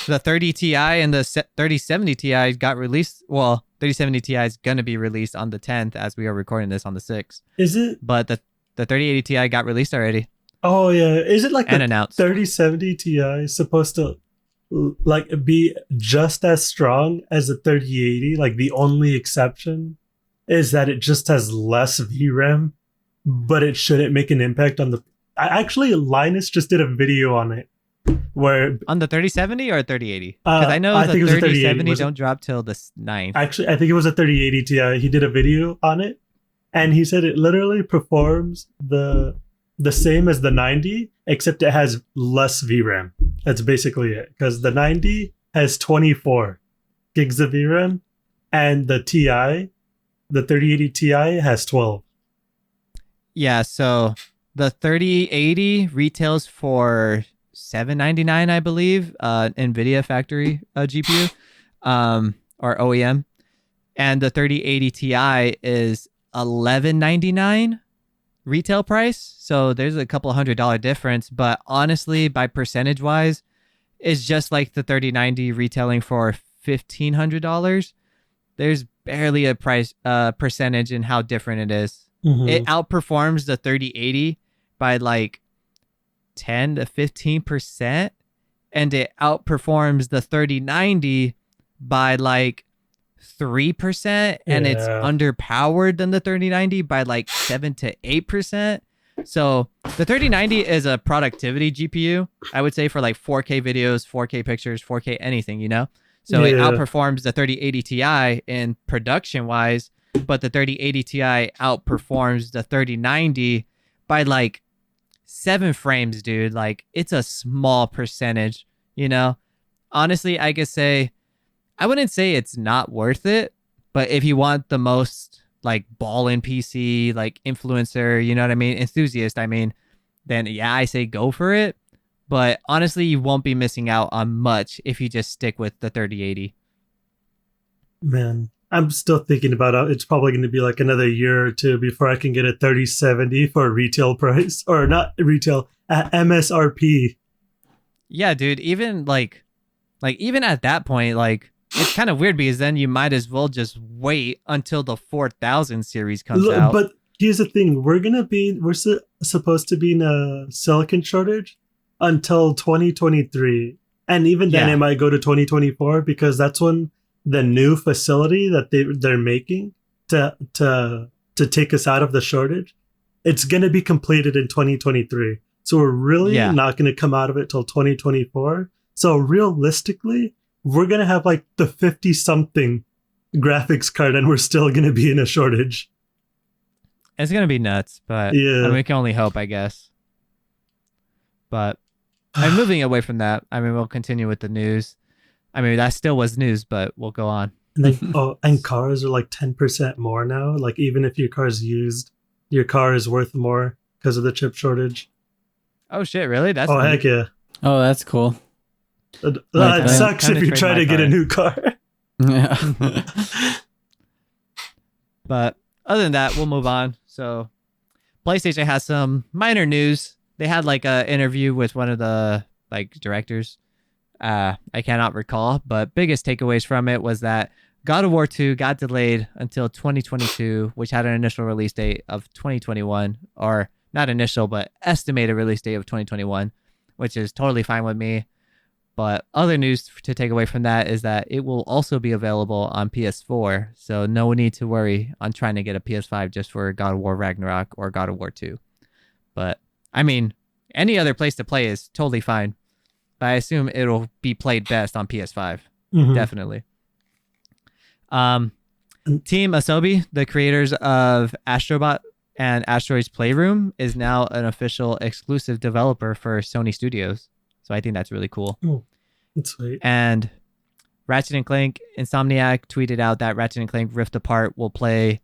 the 30 Ti and the 3070 Ti got released. Well, 3070 Ti is gonna be released on the 10th as we are recording this on the 6th. Is it? But the 3080 Ti got released already. Oh yeah. Is it like and the announced 3070 Ti is supposed to like be just as strong as the 3080? Like the only exception is that it just has less VRAM, but it shouldn't make an impact on the. Actually, Linus just did a video on it, where on the 3070 or 3080. Because I know the 3070 don't drop till the 9th. Actually, I think it was a 3080 Ti. He did a video on it, and he said it literally performs the same as the 90, except it has less VRAM. That's basically it. Because the 90 has 24 gigs of VRAM, and the Ti, the 3080 Ti, has 12. Yeah, so the 3080 retails for $799, I believe, NVIDIA factory GPU, or OEM, and the 3080 Ti is $1199 retail price. So there's a couple $100 difference, but honestly, by percentage wise, it's just like the 3090 retailing for $1,500. There's barely a price percentage in how different it is. Mm-hmm. It outperforms the 3080 by like 10 to 15%, and it outperforms the 3090 by like 3%, and it's underpowered than the 3090 by like 7 to 8%. So the 3090 is a productivity GPU, I would say, for like 4K videos, 4K pictures, 4K anything, you know? So it outperforms the 3080 Ti in production wise, but the 3080 Ti outperforms the 3090 by like 7 frames, dude. Like, it's a small percentage, you know? Honestly, I could say, I wouldn't say it's not worth it, but if you want the most like ballin' PC, like influencer, you know what I mean? Enthusiast, I mean, then yeah, I say go for it. But honestly, you won't be missing out on much if you just stick with the 3080. Man, I'm still thinking about it. It's probably going to be like another year or two before I can get a 3070 for a retail price, or not retail, at MSRP. Yeah, dude. Even like even at that point, like, it's kind of weird because then you might as well just wait until the 4000 series comes out. But here's the thing: we're supposed to be in a silicon shortage until 2023, and even then it might go to 2024, because that's when the new facility that they're making to take us out of the shortage, it's going to be completed in 2023. So we're really not going to come out of it till 2024. So realistically, we're going to have like the 50 something graphics card and we're still going to be in a shortage. It's going to be nuts, but I mean, we can only hope, I guess. But I'm moving away from that. I mean, we'll continue with the news. I mean, that still was news, but we'll go on. And cars are like 10% more now. Like even if your car's used, your car is worth more because of the chip shortage. Oh shit! Really? That's neat. Heck yeah! Oh, that's cool. That sucks if you try to get a new car. Yeah. But other than that, we'll move on. So, PlayStation has some minor news. They had like an interview with one of the like directors. I cannot recall, but biggest takeaways from it was that God of War 2 got delayed until 2022, which had an initial release date of 2021, or not initial, but estimated release date of 2021, which is totally fine with me. But other news to take away from that is that it will also be available on PS4, so no need to worry on trying to get a PS5 just for God of War Ragnarok or God of War 2. But, I mean, any other place to play is totally fine. But I assume it'll be played best on PS5. Mm-hmm. Definitely. Team Asobi, the creators of Astrobot and Asteroids Playroom, is now an official exclusive developer for Sony Studios. So I think that's really cool. Oh, that's sweet. And Ratchet & Clank Insomniac tweeted out that Ratchet & Clank Rift Apart will play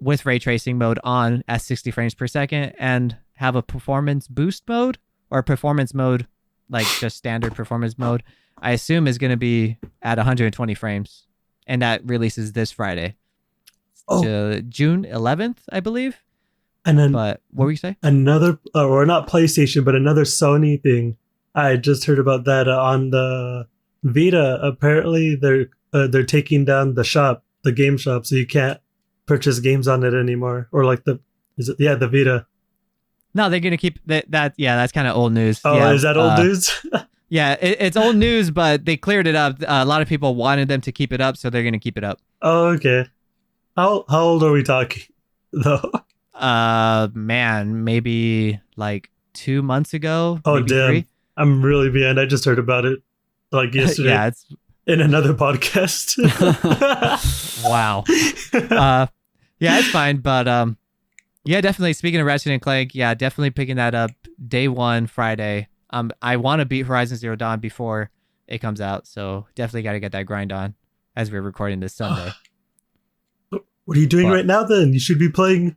with ray tracing mode on at 60 frames per second and have a performance boost mode or performance mode, like just standard performance mode, I assume is going to be at 120 frames. And that releases this Friday. To June 11th, I believe. And then, but what were you saying? Another, or not PlayStation, but another Sony thing. I just heard about that on the Vita. Apparently, they're taking down the game shop, so you can't purchase games on it anymore. Or like the Vita. No, they're gonna keep that. Yeah, that's kind of old news. Oh, yeah, is that old news? Yeah, it's old news, but they cleared it up. A lot of people wanted them to keep it up, so they're gonna keep it up. Oh, okay. How old are we talking, though? Man, maybe like 2 months ago. Oh, maybe damn. 3. I'm really behind. I just heard about it like yesterday. Yeah, it's in another podcast. Wow. Yeah, it's fine, but yeah, definitely. Speaking of Ratchet and Clank, yeah, definitely picking that up day one Friday. I want to beat Horizon Zero Dawn before it comes out, so definitely got to get that grind on as we're recording this Sunday. What are you doing right now? Then you should be playing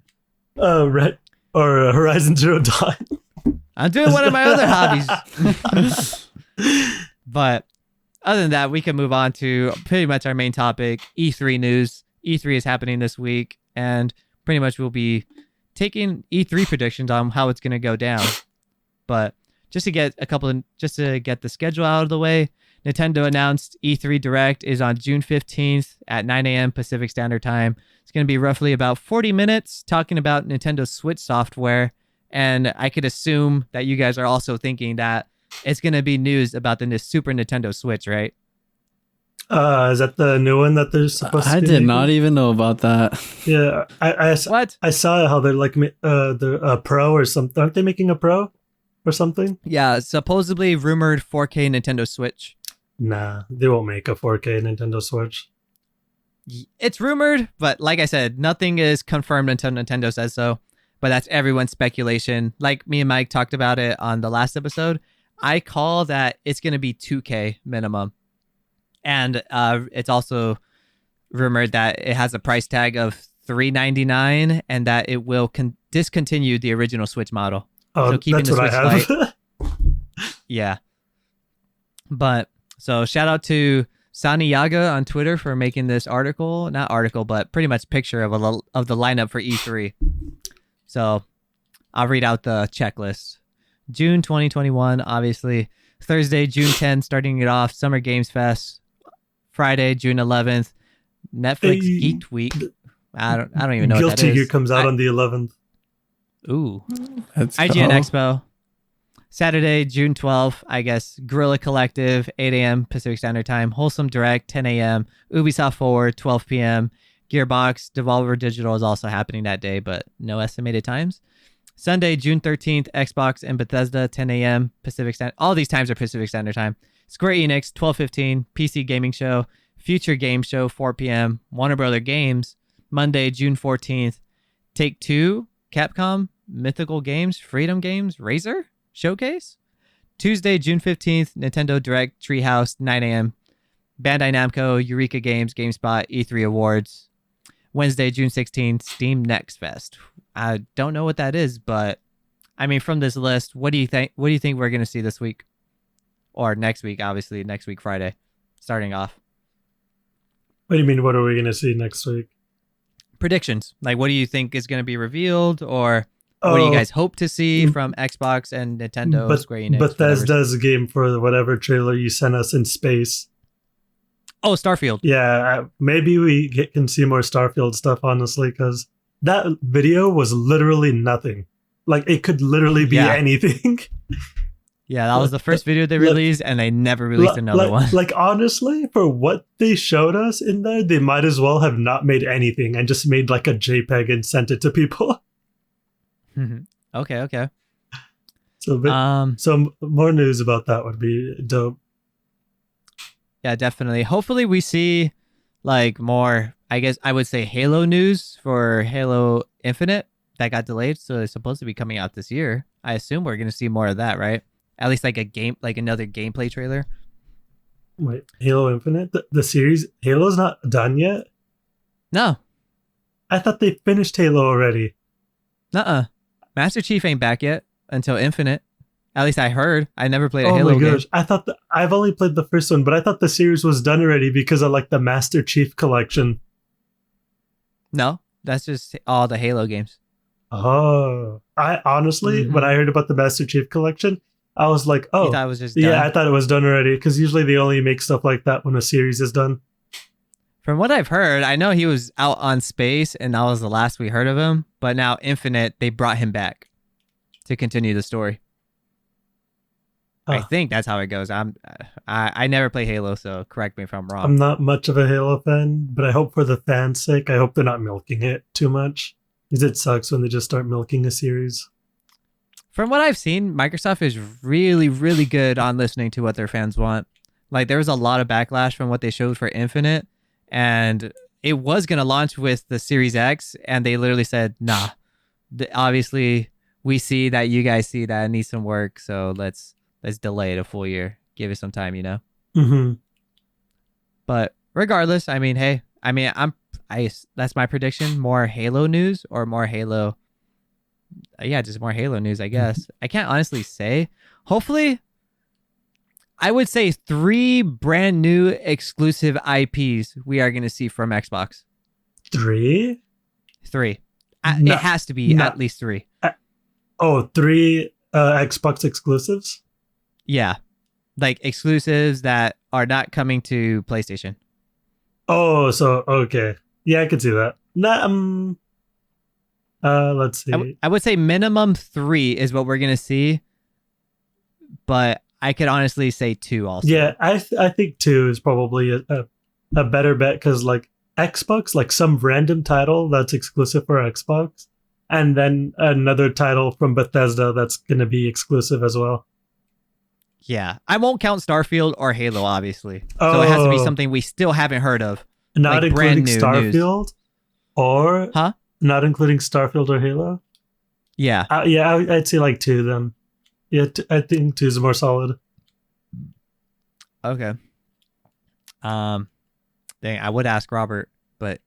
Horizon Zero Dawn. I'm doing one of my other hobbies. But other than that, we can move on to pretty much our main topic, E3 news. E3 is happening this week, and pretty much we'll be taking E3 predictions on how it's going to go down. But just to get the schedule out of the way, Nintendo announced E3 Direct is on June 15th at 9 a.m. Pacific Standard Time. It's going to be roughly about 40 minutes talking about Nintendo Switch software. And I could assume that you guys are also thinking that it's going to be news about the Super Nintendo Switch, right? Is that the new one that they're supposed to be I did making? not even know about that. Yeah, I saw how they're like the Pro or something. Aren't they making a Pro or something? Yeah, supposedly rumored 4K Nintendo Switch. Nah, they won't make a 4K Nintendo Switch. It's rumored, but like I said, nothing is confirmed until Nintendo says so. But that's everyone's speculation. Like me and Mike talked about it on the last episode, I call that it's going to be 2K minimum. And it's also rumored that it has a price tag of $399 and that it will discontinue the original Switch model. Oh, so keeping that's the what Switch I have. Lite. Yeah. But so shout out to Sani Yaga on Twitter for making this article, not article, but pretty much picture of the lineup for E3. So I'll read out the checklist. June 2021, obviously. Thursday, June 10th, starting it off, Summer Games Fest. Friday, June 11th, Netflix Geek Week. I don't even know what that is. Guilty Gear comes out on the 11th. Ooh. That's IGN Expo. Saturday, June 12th, I guess, Guerrilla Collective, 8 a.m. Pacific Standard Time. Wholesome Direct, 10 a.m. Ubisoft Forward, 12 p.m. Gearbox, Devolver Digital is also happening that day, but no estimated times. Sunday, June 13th, Xbox and Bethesda, 10 a.m. Pacific Standard. All these times are Pacific Standard Time. Square Enix, 12:15. PC Gaming Show, Future Game Show, 4 p.m. Warner Brother Games, Monday, June 14th. Take-Two, Capcom, Mythical Games, Freedom Games, Razer Showcase. Tuesday, June 15th, Nintendo Direct, Treehouse, 9 a.m. Bandai Namco, Eureka Games, GameSpot, E3 Awards. Wednesday, June 16th, Steam Next Fest. I don't know what that is, but I mean, from this list, what do you think? What do you think we're gonna see this week, or next week? Obviously, next week Friday, starting off. What do you mean? What are we gonna see next week? Predictions. Like, what do you think is gonna be revealed, or what do you guys hope to see from Xbox and Nintendo, Square Enix? Bethesda's a game for whatever trailer you sent us in space. Oh, Starfield. Yeah, maybe we can see more Starfield stuff, honestly, because that video was literally nothing. Like, it could literally be anything. Yeah, that was the first video they released, and they never released another one. Like, honestly, for what they showed us in there, they might as well have not made anything and just made like a JPEG and sent it to people. Okay. So more news about that would be dope. Yeah, definitely. Hopefully we see like more, I guess I would say Halo news for Halo Infinite that got delayed. So it's supposed to be coming out this year. I assume we're going to see more of that, right? At least like another gameplay trailer. Wait, Halo Infinite? The series Halo's not done yet? No. I thought they finished Halo already. Nuh-uh. Master Chief ain't back yet until Infinite. At least I heard. I never played a Halo game. I thought I've only played the first one, but I thought the series was done already because of like the Master Chief collection. No, that's just all the Halo games. Oh, I honestly, when I heard about the Master Chief collection, I was like, oh, you thought it was just done? Yeah, I thought it was done already because usually they only make stuff like that when a series is done. From what I've heard, I know he was out on space and that was the last we heard of him, but now Infinite, they brought him back to continue the story. I think that's how it goes. I never play Halo, so correct me if I'm wrong. I'm not much of a Halo fan, but I hope for the fans' sake, I hope they're not milking it too much. Because it sucks when they just start milking a series. From what I've seen, Microsoft is really, really good on listening to what their fans want. Like, there was a lot of backlash from what they showed for Infinite, and it was going to launch with the Series X, and they literally said, nah, obviously, we see that you guys see that it needs some work, so let's delay it a full year. Give it some time, you know? Mm-hmm. But regardless, I mean, hey, that's my prediction. More Halo news or more Halo. Yeah, just more Halo news, I guess. I can't honestly say. Hopefully, I would say 3 brand new exclusive IPs we are going to see from Xbox. 3? 3. It has to be at least 3. 3 Xbox exclusives? Yeah. Like exclusives that are not coming to PlayStation. Oh, so okay. Yeah, I could see that. Let's see. I would say minimum 3 is what we're gonna see, but I could honestly say 2 also. Yeah, I think 2 is probably a better bet because like Xbox, like some random title that's exclusive for Xbox, and then another title from Bethesda that's gonna be exclusive as well. Yeah, I won't count Starfield or Halo, obviously. So it has to be something we still haven't heard of. Not like including brand new Starfield? News. Or? Huh? Not including Starfield or Halo? Yeah. I'd say like 2 then. Yeah, I think 2 is more solid. Okay. Dang, I would ask Robert, but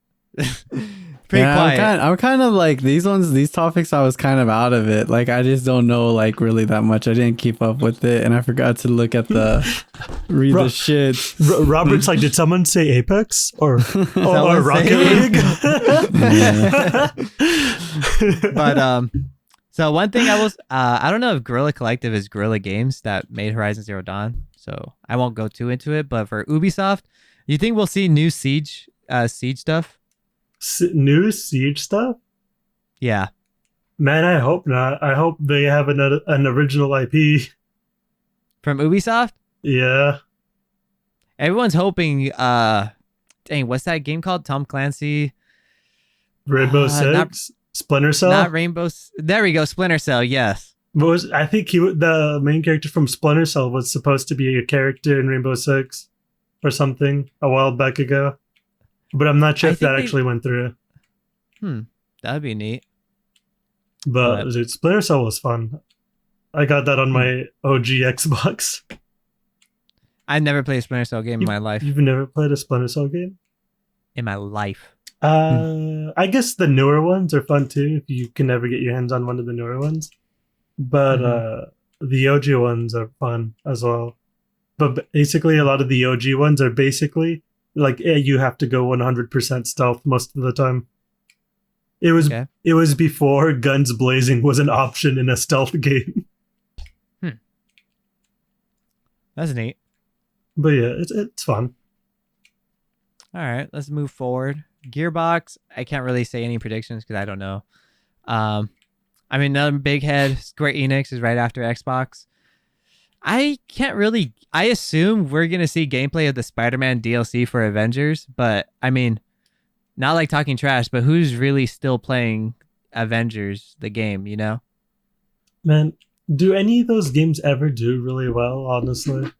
pretty quiet. I'm kind of like these topics. I was kind of out of it. Like I just don't know like really that much. I didn't keep up with it, and I forgot to look at the the shit. Robert's like, did someone say Apex or Rocket League? But so one thing I don't know if Guerrilla Collective is Guerrilla Games that made Horizon Zero Dawn, so I won't go too into it. But for Ubisoft, you think we'll see new Siege stuff? New Siege stuff? Yeah. Man, I hope not. I hope they have an original IP. From Ubisoft? Yeah. Everyone's hoping dang, what's that game called? Tom Clancy. Rainbow Six? Splinter Cell? Not Rainbow. There we go. Splinter Cell. Yes. I think the main character from Splinter Cell was supposed to be a character in Rainbow Six or something a while back ago. But I'm not sure if that actually went through. That'd be neat. But dude, Splinter Cell was fun. I got that on my OG Xbox. I never played a Splinter Cell game in my life. You've never played a Splinter Cell game? In my life. I guess the newer ones are fun too, if you can never get your hands on one of the newer ones. But the OG ones are fun as well. But basically, a lot of the OG ones are basically like you have to go 100% stealth most of the time. It was before guns blazing was an option in a stealth game. That's neat. But yeah, it's fun. All right, let's move forward. Gearbox, I can't really say any predictions because I don't know. I mean, another big head, Square Enix is right after Xbox. I can't really... I assume we're going to see gameplay of the Spider-Man DLC for Avengers, but I mean, not like talking trash, but who's really still playing Avengers, the game, you know? Man, do any of those games ever do really well, honestly?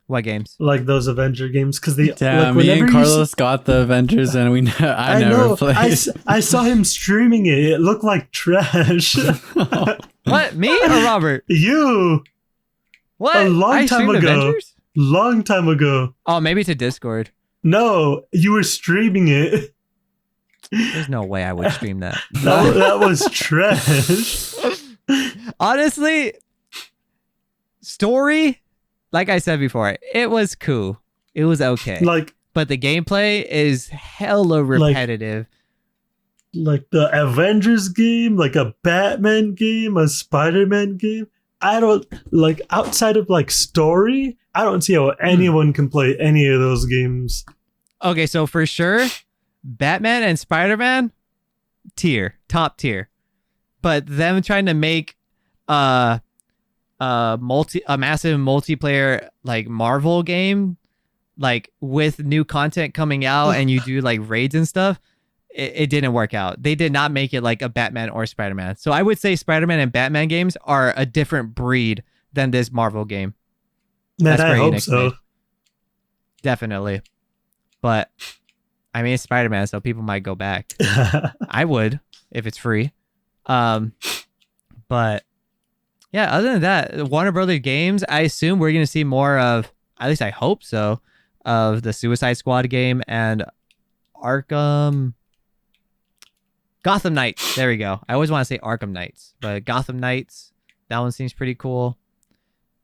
What games? Like those Avenger games? Because they... Yeah, like, me and Carlos got the Avengers and I never played. I saw him streaming it. It looked like trash. What? Me or Robert? You! What? A long time ago. Avengers? Long time ago. Oh, maybe to Discord. No, you were streaming it. There's no way I would stream that. That was trash. Honestly, story, like I said before, it was cool. It was okay. But the gameplay is hella repetitive. Like the Avengers game, like a Batman game, a Spider-Man game. I don't like outside of like story. I don't see how anyone can play any of those games. Okay, so for sure, Batman and Spider-Man, top tier. But them trying to make a massive multiplayer like Marvel game, like with new content coming out, and you do like raids and stuff. It didn't work out. They did not make it like a Batman or Spider-Man. So I would say Spider-Man and Batman games are a different breed than this Marvel game. Man, I hope so. Made. Definitely. But I mean, it's Spider-Man, so people might go back. I would if it's free. But yeah, other than that, Warner Brothers games, I assume we're going to see more of, at least I hope so, of the Suicide Squad game and Gotham Knights. There we go. I always want to say Arkham Knights, but Gotham Knights, that one seems pretty cool.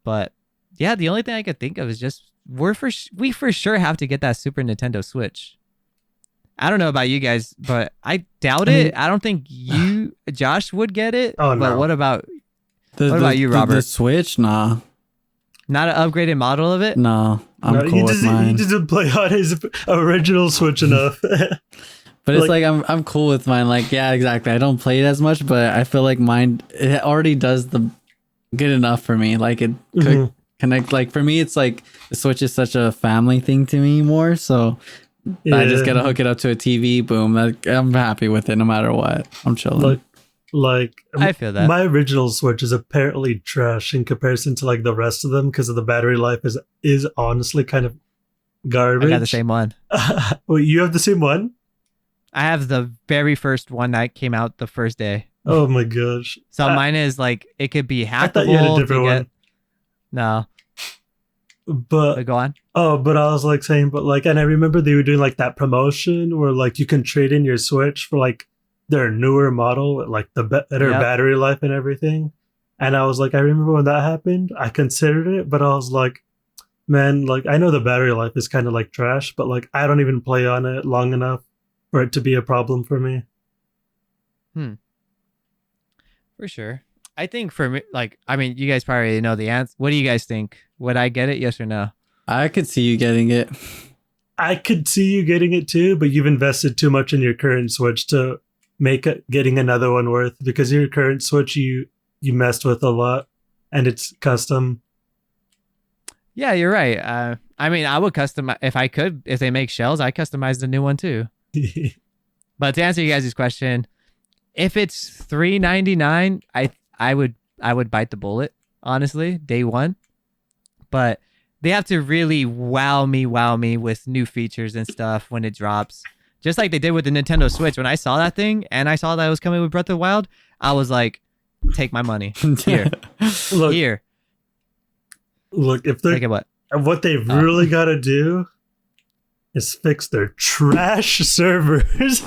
But yeah, the only thing I could think of is just we for sure have to get that Super Nintendo Switch. I don't know about you guys, but I doubt it. I don't think Josh would get it. Oh, but no. What about you, Robert? The Switch? Nah. Not an upgraded model of it? No, I'm cool with mine. He doesn't play on his original Switch enough. But it's like I'm cool with mine. Like, yeah, exactly. I don't play it as much, but I feel like mine, it already does the good enough for me. Like it could connect. Like for me, it's like the Switch is such a family thing to me more. So I just gotta hook it up to a TV. Boom. I'm happy with it no matter what. I'm chilling. Like I feel that my original Switch is apparently trash in comparison to like the rest of them because of the battery life is honestly kind of garbage. I got the same one. Wait, you have the same one? I have the very first one that came out the first day. Oh my gosh. So mine is like, it could be hackable. I thought you had a different one. No. But go on. Oh, but I was like saying, but like, and I remember they were doing like that promotion where like you can trade in your Switch for like their newer model with like the better battery life and everything. And I was like, I remember when that happened, I considered it, but I was like, man, like I know the battery life is kind of like trash, but like I don't even play on it long enough for it to be a problem for me. For sure. I think for me, like, I mean, you guys probably know the answer. What do you guys think? Would I get it? Yes or no? I could see you getting it. I could see you getting it too, but you've invested too much in your current Switch to make getting another one worth, because your current Switch you messed with a lot, and it's custom. Yeah, you're right. I mean, I would customize if I could. If they make shells, I customize the new one too. But to answer you guys' question, if it's $3.99, I would bite the bullet, honestly, day one. But they have to really wow me with new features and stuff when it drops. Just like they did with the Nintendo Switch. When I saw that thing and I saw that it was coming with Breath of the Wild, I was like, take my money. Here. Here. Look, if they're what they've really got to do is fix their trash servers.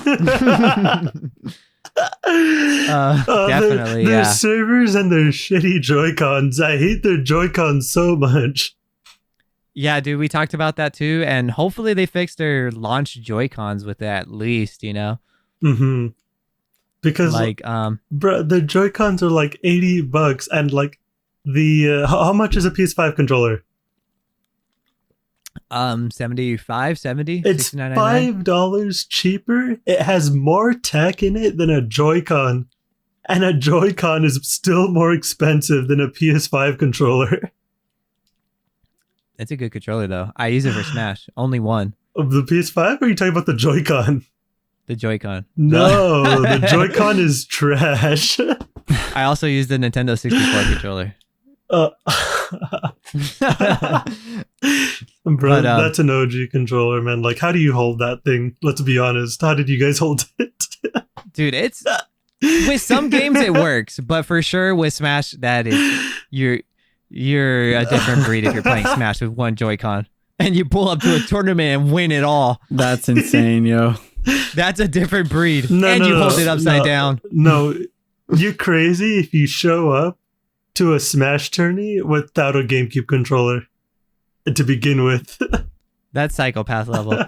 Definitely, their servers and their shitty Joy-Cons. I hate their Joy-Cons so much. Yeah, dude, we talked about that too, and hopefully they fix their launch Joy-Cons with it at least, you know? Mm-hmm. Because, like, bro, the Joy-Cons are like $80, and like the how much is a PS5 controller? 75, 70. It's $5 cheaper. It has more tech in it than a Joy-Con, and a Joy-Con is still more expensive than a PS5 controller. It's a good controller though. I use it for Smash. Only one. Of the PS5, or are you talking about the Joy-Con? The Joy-Con. No, the Joy-Con is trash. I also use the Nintendo 64 controller. Bro, that's an OG controller, man. Like, how do you hold that thing? Let's be honest. How did you guys hold it? Dude, it's with some games it works, but for sure with Smash, that is you're a different breed if you're playing Smash with one Joy-Con and you pull up to a tournament and win it all. That's insane, yo. That's a different breed. Hold it upside down. No, you're crazy if you show up to a Smash tourney without a GameCube controller to begin with. That's psychopath level.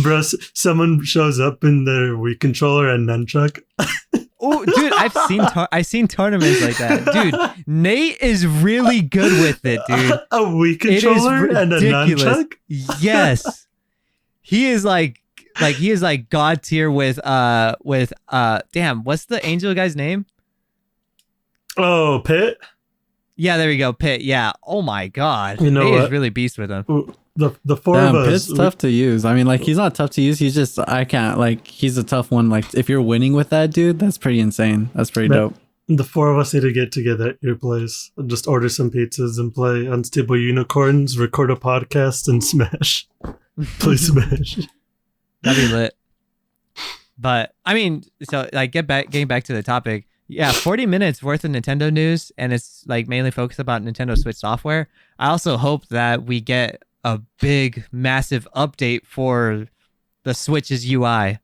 Bro, someone shows up in their Wii controller and nunchuck. Oh, dude, I've seen tournaments like that. Dude, Nate is really good with it, dude. A Wii controller and a nunchuck? Yes. He is like god tier with damn, what's the angel guy's name? Oh, Pit? Yeah, there we go, Pit. Yeah. Oh my god. You know Nate what? is really beast with him. The four of us. Pit's tough to use. I mean, like, he's not tough to use. He's just, I can't, like, he's a tough one. Like, if you're winning with that dude, that's pretty insane. That's pretty dope. The four of us need to get together at your place and just order some pizzas and play Unstable Unicorns, record a podcast, and Smash. Play Smash. That'd be lit. But I mean, so like getting back to the topic. Yeah, 40 minutes worth of Nintendo news, and it's like mainly focused about Nintendo Switch software. I also hope that we get a big, massive update for the Switch's UI.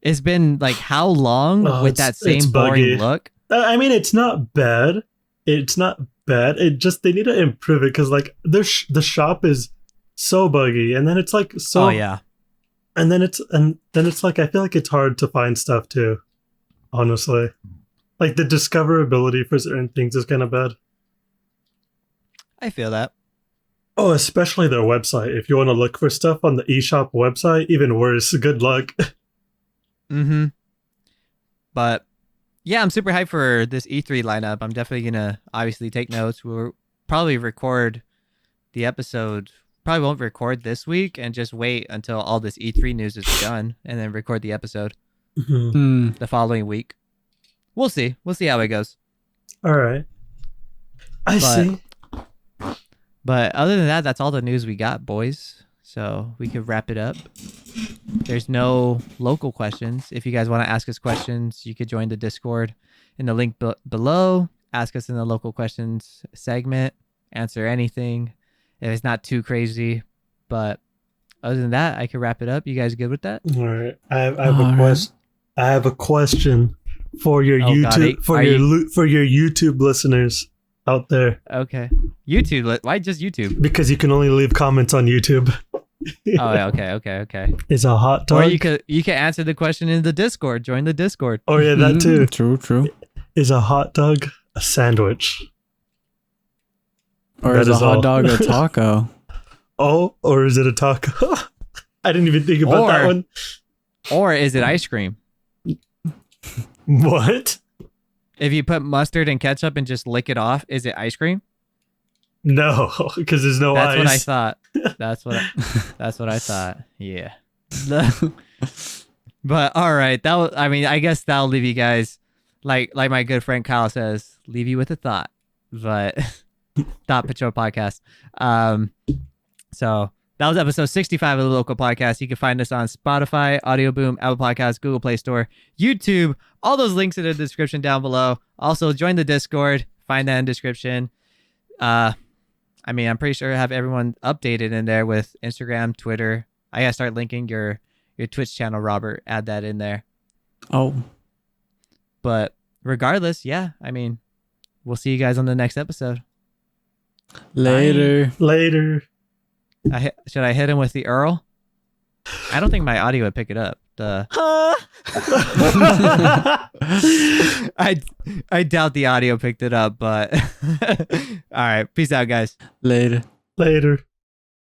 It's been like how long with that same boring look? I mean, it's not bad. It's not bad. It just, they need to improve it, because like the shop is so buggy, and then it's like so. Oh yeah. And then it's like, I feel like it's hard to find stuff too. Honestly, like the discoverability for certain things is kind of bad. I feel that. Oh, especially their website. If you want to look for stuff on the eShop website, even worse. Good luck. Mm-hmm. But yeah, I'm super hyped for this E3 lineup. I'm definitely gonna obviously take notes. We'll probably record the episode. Probably won't record this week and just wait until all this E3 news is done and then record the episode the following week. We'll see. We'll see how it goes. All right. I see. But other than that, that's all the news we got, boys. So we could wrap it up. There's no local questions. If you guys want to ask us questions, you could join the Discord in the link below. Ask us in the local questions segment. Answer anything if it's not too crazy. But other than that, I can wrap it up. You guys good with that? All right. I have a question for your for your YouTube listeners out there. Okay. YouTube. Why just YouTube? Because you can only leave comments on YouTube. Oh, okay. Is a hot dog? Or you could answer the question in the Discord. Join the Discord. Oh yeah, that too. True. Is a hot dog a sandwich? Or is a hot dog a taco? Oh, or is it a taco? I didn't even think about that one. Or is it ice cream? What? If you put mustard and ketchup and just lick it off, is it ice cream? No, because there's no That's ice. what I thought. That's what I thought. Yeah. But all right, that was. I mean, I guess that'll leave you guys, like my good friend Kyle says, leave you with a thought. But Thought Patrol podcast. So that was episode 65 of the local podcast. You can find us on Spotify, Audioboom, Apple Podcasts, Google Play Store, YouTube. All those links in the description down below. Also, join the Discord. Find that in the description. I mean, I'm pretty sure I have everyone updated in there with Instagram, Twitter. I gotta start linking your Twitch channel, Robert. Add that in there. Oh. But regardless, yeah, I mean, we'll see you guys on the next episode. Later. Later. Should I hit him with the Earl? I don't think my audio would pick it up. I doubt the audio picked it up, but all right. Peace out, guys. Later. Later.